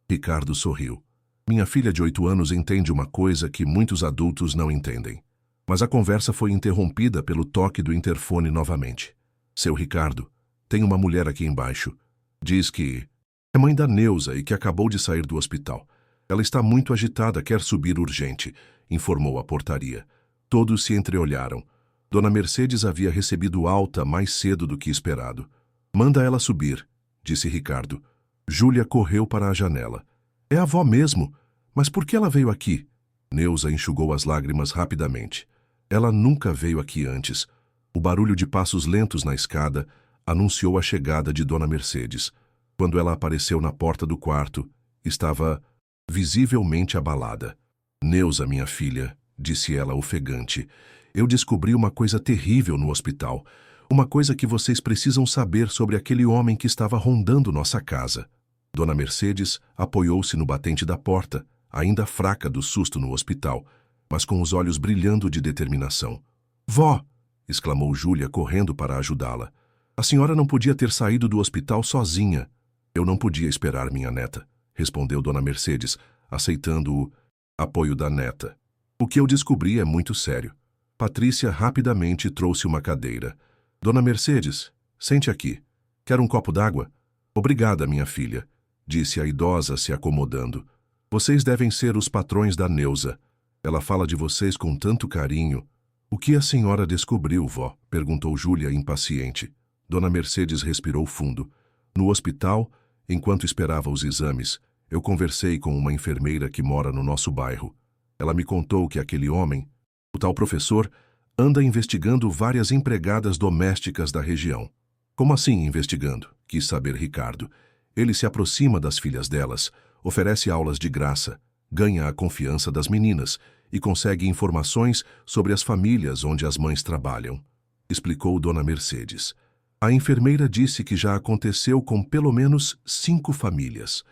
Ricardo sorriu. Minha filha de 8 anos entende uma coisa que muitos adultos não entendem. Mas a conversa foi interrompida pelo toque do interfone novamente. Seu Ricardo, tem uma mulher aqui embaixo. Diz que é mãe da Neuza e que acabou de sair do hospital. Ela está muito agitada, quer subir urgente, informou a portaria. Todos se entreolharam. Dona Mercedes havia recebido alta mais cedo do que esperado. Manda ela subir, disse Ricardo. Júlia correu para a janela. É a avó mesmo, mas por que ela veio aqui? Neuza enxugou as lágrimas rapidamente. Ela nunca veio aqui antes. O barulho de passos lentos na escada anunciou a chegada de Dona Mercedes. Quando ela apareceu na porta do quarto, estava visivelmente abalada. Neuza, minha filha, disse ela ofegante, eu descobri uma coisa terrível no hospital. Uma coisa que vocês precisam saber sobre aquele homem que estava rondando nossa casa. Dona Mercedes apoiou-se no batente da porta, ainda fraca do susto no hospital, mas com os olhos brilhando de determinação. Vó! Exclamou Júlia correndo para ajudá-la. A senhora não podia ter saído do hospital sozinha. Eu não podia esperar minha neta, respondeu Dona Mercedes, aceitando o apoio da neta. O que eu descobri é muito sério. Patrícia rapidamente trouxe uma cadeira. Dona Mercedes, sente aqui. Quer um copo d'água? Obrigada, minha filha, disse a idosa se acomodando. Vocês devem ser os patrões da Neuza. Ela fala de vocês com tanto carinho. O que a senhora descobriu, vó? Perguntou Júlia impaciente. Dona Mercedes respirou fundo. No hospital, enquanto esperava os exames, eu conversei com uma enfermeira que mora no nosso bairro. Ela me contou que aquele homem, o tal professor, anda investigando várias empregadas domésticas da região. Como assim investigando? Quis saber Ricardo. Ele se aproxima das filhas delas, oferece aulas de graça, ganha a confiança das meninas e consegue informações sobre as famílias onde as mães trabalham, explicou Dona Mercedes. A enfermeira disse que já aconteceu com pelo menos 5 famílias.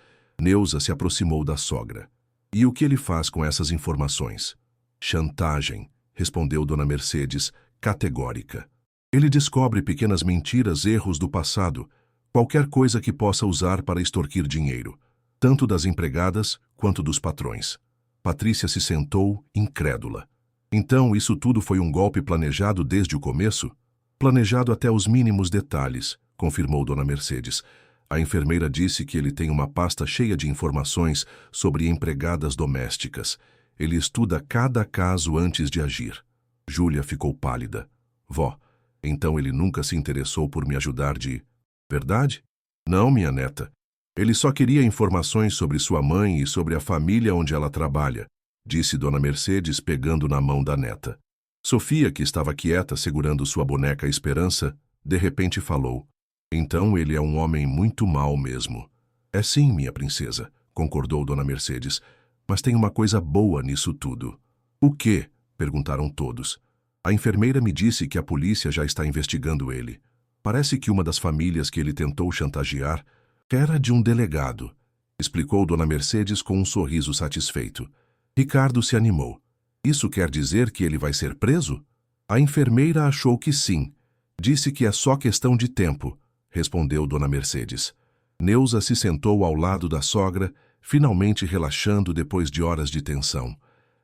Neuza se aproximou da sogra. E o que ele faz com essas informações? Chantagem, respondeu Dona Mercedes, categórica. Ele descobre pequenas mentiras, erros do passado, qualquer coisa que possa usar para extorquir dinheiro, tanto das empregadas quanto dos patrões. Patrícia se sentou, incrédula. Então, isso tudo foi um golpe planejado desde o começo? Planejado até os mínimos detalhes, confirmou Dona Mercedes. A enfermeira disse que ele tem uma pasta cheia de informações sobre empregadas domésticas. Ele estuda cada caso antes de agir. Júlia ficou pálida. Vó, então ele nunca se interessou por me ajudar de... Verdade? Não, minha neta. Ele só queria informações sobre sua mãe e sobre a família onde ela trabalha, disse Dona Mercedes pegando na mão da neta. Sofia, que estava quieta segurando sua boneca Esperança, de repente falou. Então ele é um homem muito mau mesmo. É sim, minha princesa, concordou Dona Mercedes, mas tem uma coisa boa nisso tudo. O quê? Perguntaram todos. A enfermeira me disse que a polícia já está investigando ele. Parece que uma das famílias que ele tentou chantagear era de um delegado, explicou Dona Mercedes com um sorriso satisfeito. Ricardo se animou. Isso quer dizer que ele vai ser preso? A enfermeira achou que sim. Disse que é só questão de tempo, respondeu Dona Mercedes. Neuza se sentou ao lado da sogra, finalmente relaxando depois de horas de tensão.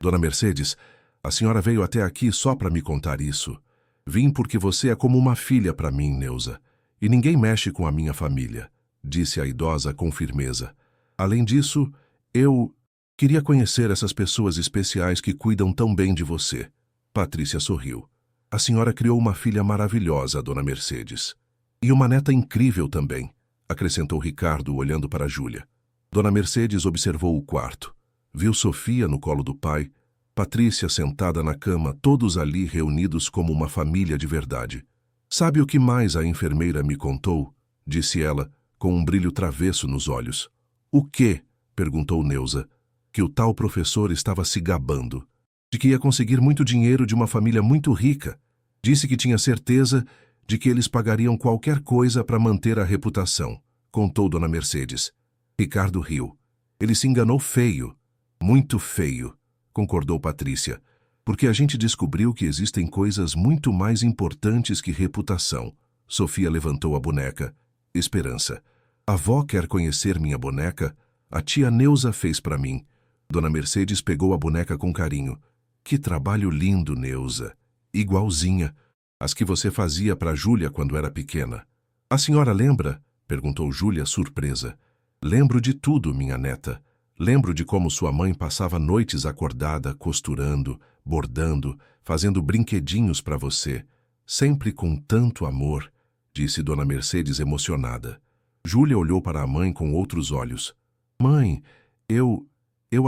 Dona Mercedes, a senhora veio até aqui só para me contar isso. Vim porque você é como uma filha para mim, Neuza, e ninguém mexe com a minha família, disse a idosa com firmeza. Além disso, eu queria conhecer essas pessoas especiais que cuidam tão bem de você. Patrícia sorriu. A senhora criou uma filha maravilhosa, Dona Mercedes. E uma neta incrível também, acrescentou Ricardo olhando para Júlia. Dona Mercedes observou o quarto. Viu Sofia no colo do pai, Patrícia sentada na cama, todos ali reunidos como uma família de verdade. Sabe o que mais a enfermeira me contou? Disse ela, com um brilho travesso nos olhos. O quê? Perguntou Neuza. Que o tal professor estava se gabando. De que ia conseguir muito dinheiro de uma família muito rica. Disse que tinha certeza de que eles pagariam qualquer coisa para manter a reputação, contou Dona Mercedes. Ricardo riu. Ele se enganou feio. Muito feio, concordou Patrícia, porque a gente descobriu que existem coisas muito mais importantes que reputação. Sofia levantou a boneca. Esperança. A avó quer conhecer minha boneca? A tia Neuza fez para mim. Dona Mercedes pegou a boneca com carinho. Que trabalho lindo, Neuza. Igualzinha. As que você fazia para Júlia quando era pequena. A senhora lembra? Perguntou Júlia, surpresa. Lembro de tudo, minha neta. Lembro de como sua mãe passava noites acordada, costurando, bordando, fazendo brinquedinhos para você. Sempre com tanto amor, disse Dona Mercedes emocionada. Júlia olhou para a mãe com outros olhos. Mãe, eu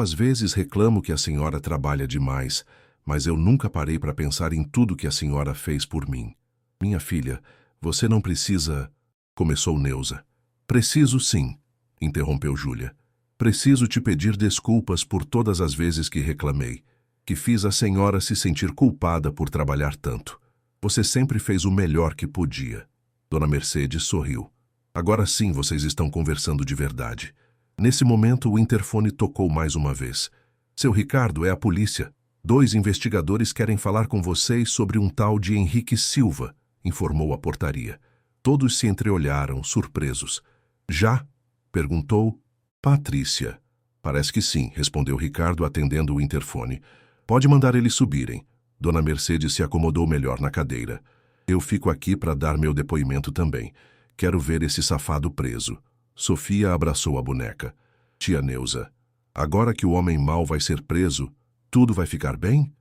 às vezes reclamo que a senhora trabalha demais, mas eu nunca parei para pensar em tudo que a senhora fez por mim. Minha filha, você não precisa... Começou Neuza. Preciso sim, interrompeu Júlia. Preciso te pedir desculpas por todas as vezes que reclamei, que fiz a senhora se sentir culpada por trabalhar tanto. Você sempre fez o melhor que podia. Dona Mercedes sorriu. Agora sim vocês estão conversando de verdade. Nesse momento o interfone tocou mais uma vez. Seu Ricardo, é a polícia. 2 investigadores querem falar com vocês sobre um tal de Henrique Silva, informou a portaria. Todos se entreolharam, surpresos. Já? Perguntou Patrícia. Parece que sim, respondeu Ricardo atendendo o interfone. Pode mandar eles subirem. Dona Mercedes se acomodou melhor na cadeira. Eu fico aqui para dar meu depoimento também. Quero ver esse safado preso. Sofia abraçou a boneca. Tia Neuza, agora que o homem mau vai ser preso, tudo vai ficar bem?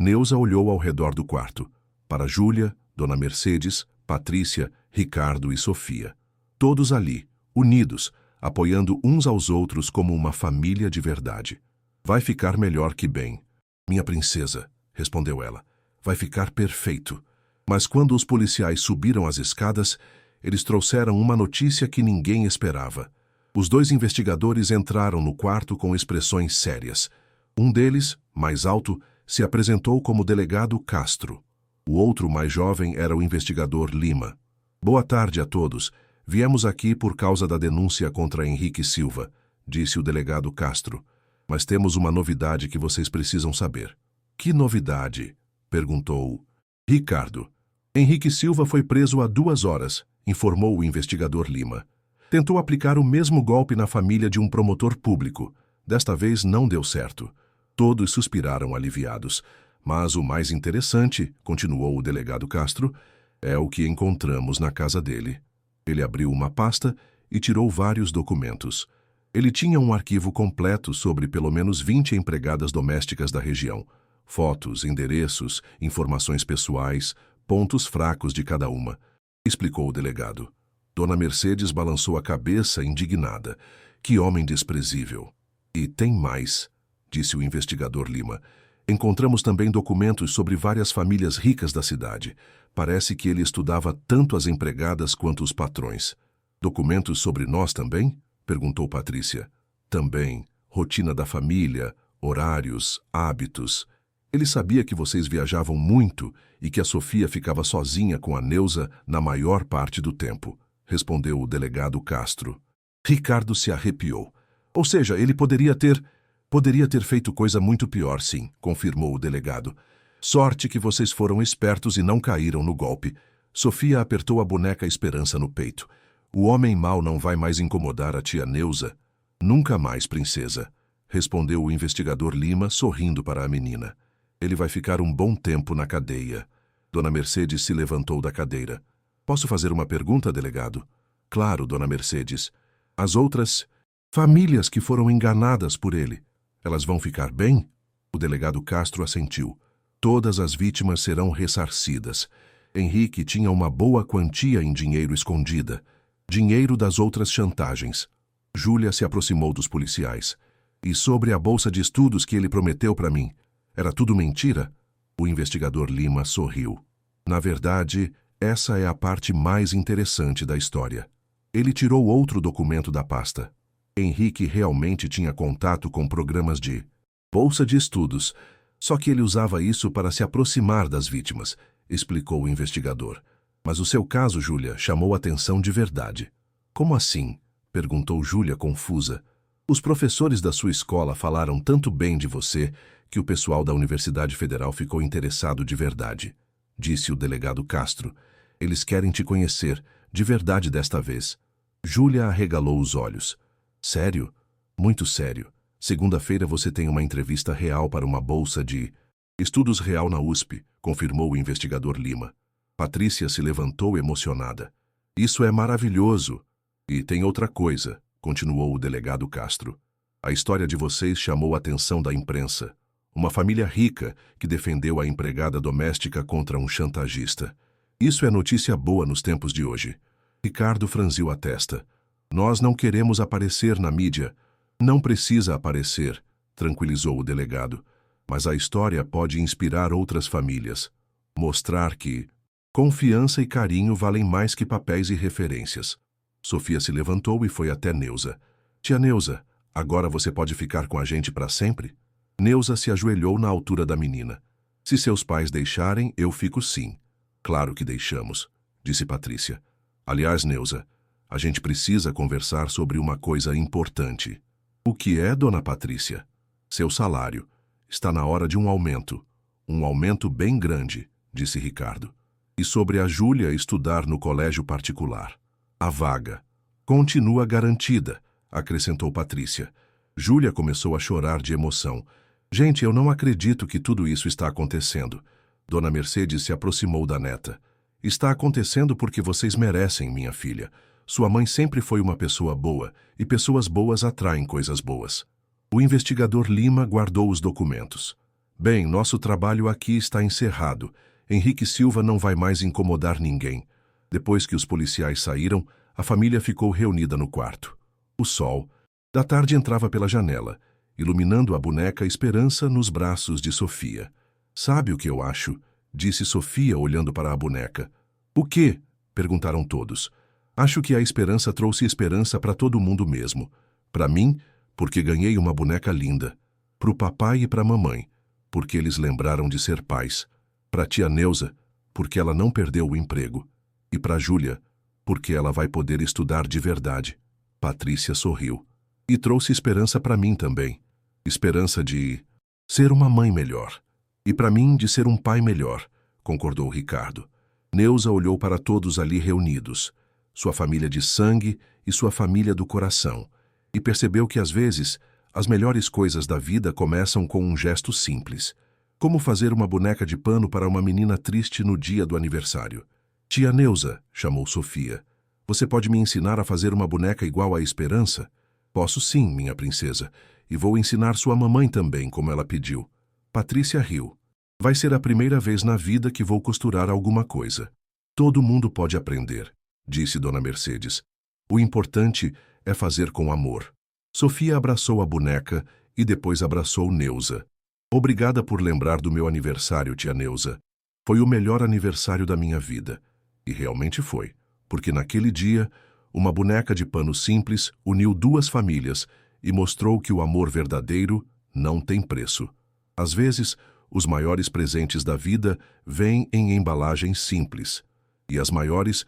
Neuza olhou ao redor do quarto. Para Júlia, Dona Mercedes, Patrícia, Ricardo e Sofia. Todos ali, unidos, apoiando uns aos outros como uma família de verdade. Vai ficar melhor que bem. Minha princesa, respondeu ela, vai ficar perfeito. Mas quando os policiais subiram as escadas, eles trouxeram uma notícia que ninguém esperava. Os 2 investigadores entraram no quarto com expressões sérias. Um deles, mais alto, se apresentou como delegado Castro. O outro, mais jovem, era o investigador Lima. Boa tarde a todos. Viemos aqui por causa da denúncia contra Henrique Silva, disse o delegado Castro. Mas temos uma novidade que vocês precisam saber. Que novidade? Perguntou Ricardo. Henrique Silva foi preso há 2 horas, informou o investigador Lima. Tentou aplicar o mesmo golpe na família de um promotor público. Desta vez não deu certo. Todos suspiraram aliviados. Mas o mais interessante, continuou o delegado Castro, é o que encontramos na casa dele. Ele abriu uma pasta e tirou vários documentos. Ele tinha um arquivo completo sobre pelo menos 20 empregadas domésticas da região. Fotos, endereços, informações pessoais, pontos fracos de cada uma, explicou o delegado. Dona Mercedes balançou a cabeça indignada. Que homem desprezível. E tem mais, disse o investigador Lima. Encontramos também documentos sobre várias famílias ricas da cidade. Parece que ele estudava tanto as empregadas quanto os patrões. Documentos sobre nós também? Perguntou Patrícia. Também. Rotina da família, horários, hábitos. Ele sabia que vocês viajavam muito e que a Sofia ficava sozinha com a Neuza na maior parte do tempo, respondeu o delegado Castro. Ricardo se arrepiou. Ou seja, ele poderia ter feito coisa muito pior, sim, confirmou o delegado. Sorte que vocês foram espertos e não caíram no golpe. Sofia apertou a boneca Esperança no peito. O homem mau não vai mais incomodar a tia Neuza. Nunca mais, princesa, respondeu o investigador Lima, sorrindo para a menina. Ele vai ficar um bom tempo na cadeia. Dona Mercedes se levantou da cadeira. Posso fazer uma pergunta, delegado? Claro, Dona Mercedes. As outras famílias que foram enganadas por ele, elas vão ficar bem? O delegado Castro assentiu. Todas as vítimas serão ressarcidas. Henrique tinha uma boa quantia em dinheiro escondida. Dinheiro das outras chantagens. Júlia se aproximou dos policiais. E sobre a bolsa de estudos que ele prometeu para mim? Era tudo mentira? O investigador Lima sorriu. Na verdade, essa é a parte mais interessante da história. Ele tirou outro documento da pasta. Henrique realmente tinha contato com programas de bolsa de estudos, só que ele usava isso para se aproximar das vítimas, explicou o investigador. Mas o seu caso, Júlia, chamou atenção de verdade. Como assim? Perguntou Júlia confusa. Os professores da sua escola falaram tanto bem de você que o pessoal da Universidade Federal ficou interessado de verdade, disse o delegado Castro. Eles querem te conhecer, de verdade desta vez. Júlia arregalou os olhos. Sério? Muito sério. Segunda-feira você tem uma entrevista real para uma bolsa de estudos real na USP, confirmou o investigador Lima. Patrícia se levantou emocionada. Isso é maravilhoso. E tem outra coisa, continuou o delegado Castro. A história de vocês chamou a atenção da imprensa. Uma família rica que defendeu a empregada doméstica contra um chantagista. Isso é notícia boa nos tempos de hoje. Ricardo franziu a testa. Nós não queremos aparecer na mídia. Não precisa aparecer, tranquilizou o delegado. Mas a história pode inspirar outras famílias. Mostrar que confiança e carinho valem mais que papéis e referências. Sofia se levantou e foi até Neuza. Tia Neuza, agora você pode ficar com a gente para sempre? Neuza se ajoelhou na altura da menina. Se seus pais deixarem, eu fico sim. Claro que deixamos, disse Patrícia. Aliás, Neuza, a gente precisa conversar sobre uma coisa importante. O que é, dona Patrícia? Seu salário. Está na hora de um aumento. Um aumento bem grande, disse Ricardo. E sobre a Júlia estudar no colégio particular. A vaga continua garantida, acrescentou Patrícia. Júlia começou a chorar de emoção. Gente, eu não acredito que tudo isso está acontecendo. Dona Mercedes se aproximou da neta. Está acontecendo porque vocês merecem, minha filha. Sua mãe sempre foi uma pessoa boa, e pessoas boas atraem coisas boas. O investigador Lima guardou os documentos. Bem, nosso trabalho aqui está encerrado. Henrique Silva não vai mais incomodar ninguém. Depois que os policiais saíram, a família ficou reunida no quarto. O sol da tarde entrava pela janela, iluminando a boneca Esperança nos braços de Sofia. Sabe o que eu acho? Disse Sofia olhando para a boneca. O quê? Perguntaram todos. Acho que a Esperança trouxe esperança para todo mundo mesmo. Para mim, porque ganhei uma boneca linda. Para o papai e para a mamãe, porque eles lembraram de ser pais. Para a tia Neuza, porque ela não perdeu o emprego. E para a Júlia, porque ela vai poder estudar de verdade. Patrícia sorriu. E trouxe esperança para mim também. Esperança de ser uma mãe melhor. E para mim de ser um pai melhor, concordou Ricardo. Neuza olhou para todos ali reunidos, sua família de sangue e sua família do coração, e percebeu que às vezes As melhores coisas da vida começam com um gesto simples. Como fazer uma boneca de pano para uma menina triste no dia do aniversário? Tia Neuza, chamou Sofia. Você pode me ensinar a fazer uma boneca igual à Esperança? Posso sim, minha princesa. E vou ensinar sua mamãe também, como ela pediu. Patrícia riu. Vai ser a primeira vez na vida que vou costurar alguma coisa. Todo mundo pode aprender, disse Dona Mercedes. O importante é fazer com amor. Sofia abraçou a boneca e depois abraçou Neuza. Obrigada por lembrar do meu aniversário, tia Neuza. Foi o melhor aniversário da minha vida. E realmente foi, porque naquele dia, uma boneca de pano simples uniu duas famílias e mostrou que o amor verdadeiro não tem preço. Às vezes, os maiores presentes da vida vêm em embalagens simples. E as maiores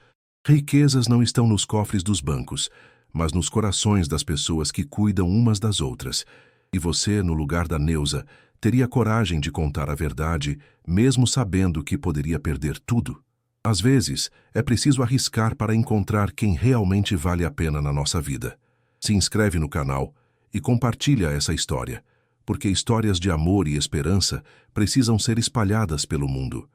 riquezas não estão nos cofres dos bancos, mas nos corações das pessoas que cuidam umas das outras. E você, no lugar da Neuza, teria coragem de contar a verdade, mesmo sabendo que poderia perder tudo? Às vezes, é preciso arriscar para encontrar quem realmente vale a pena na nossa vida. Se inscreve no canal e compartilha essa história, porque histórias de amor e esperança precisam ser espalhadas pelo mundo.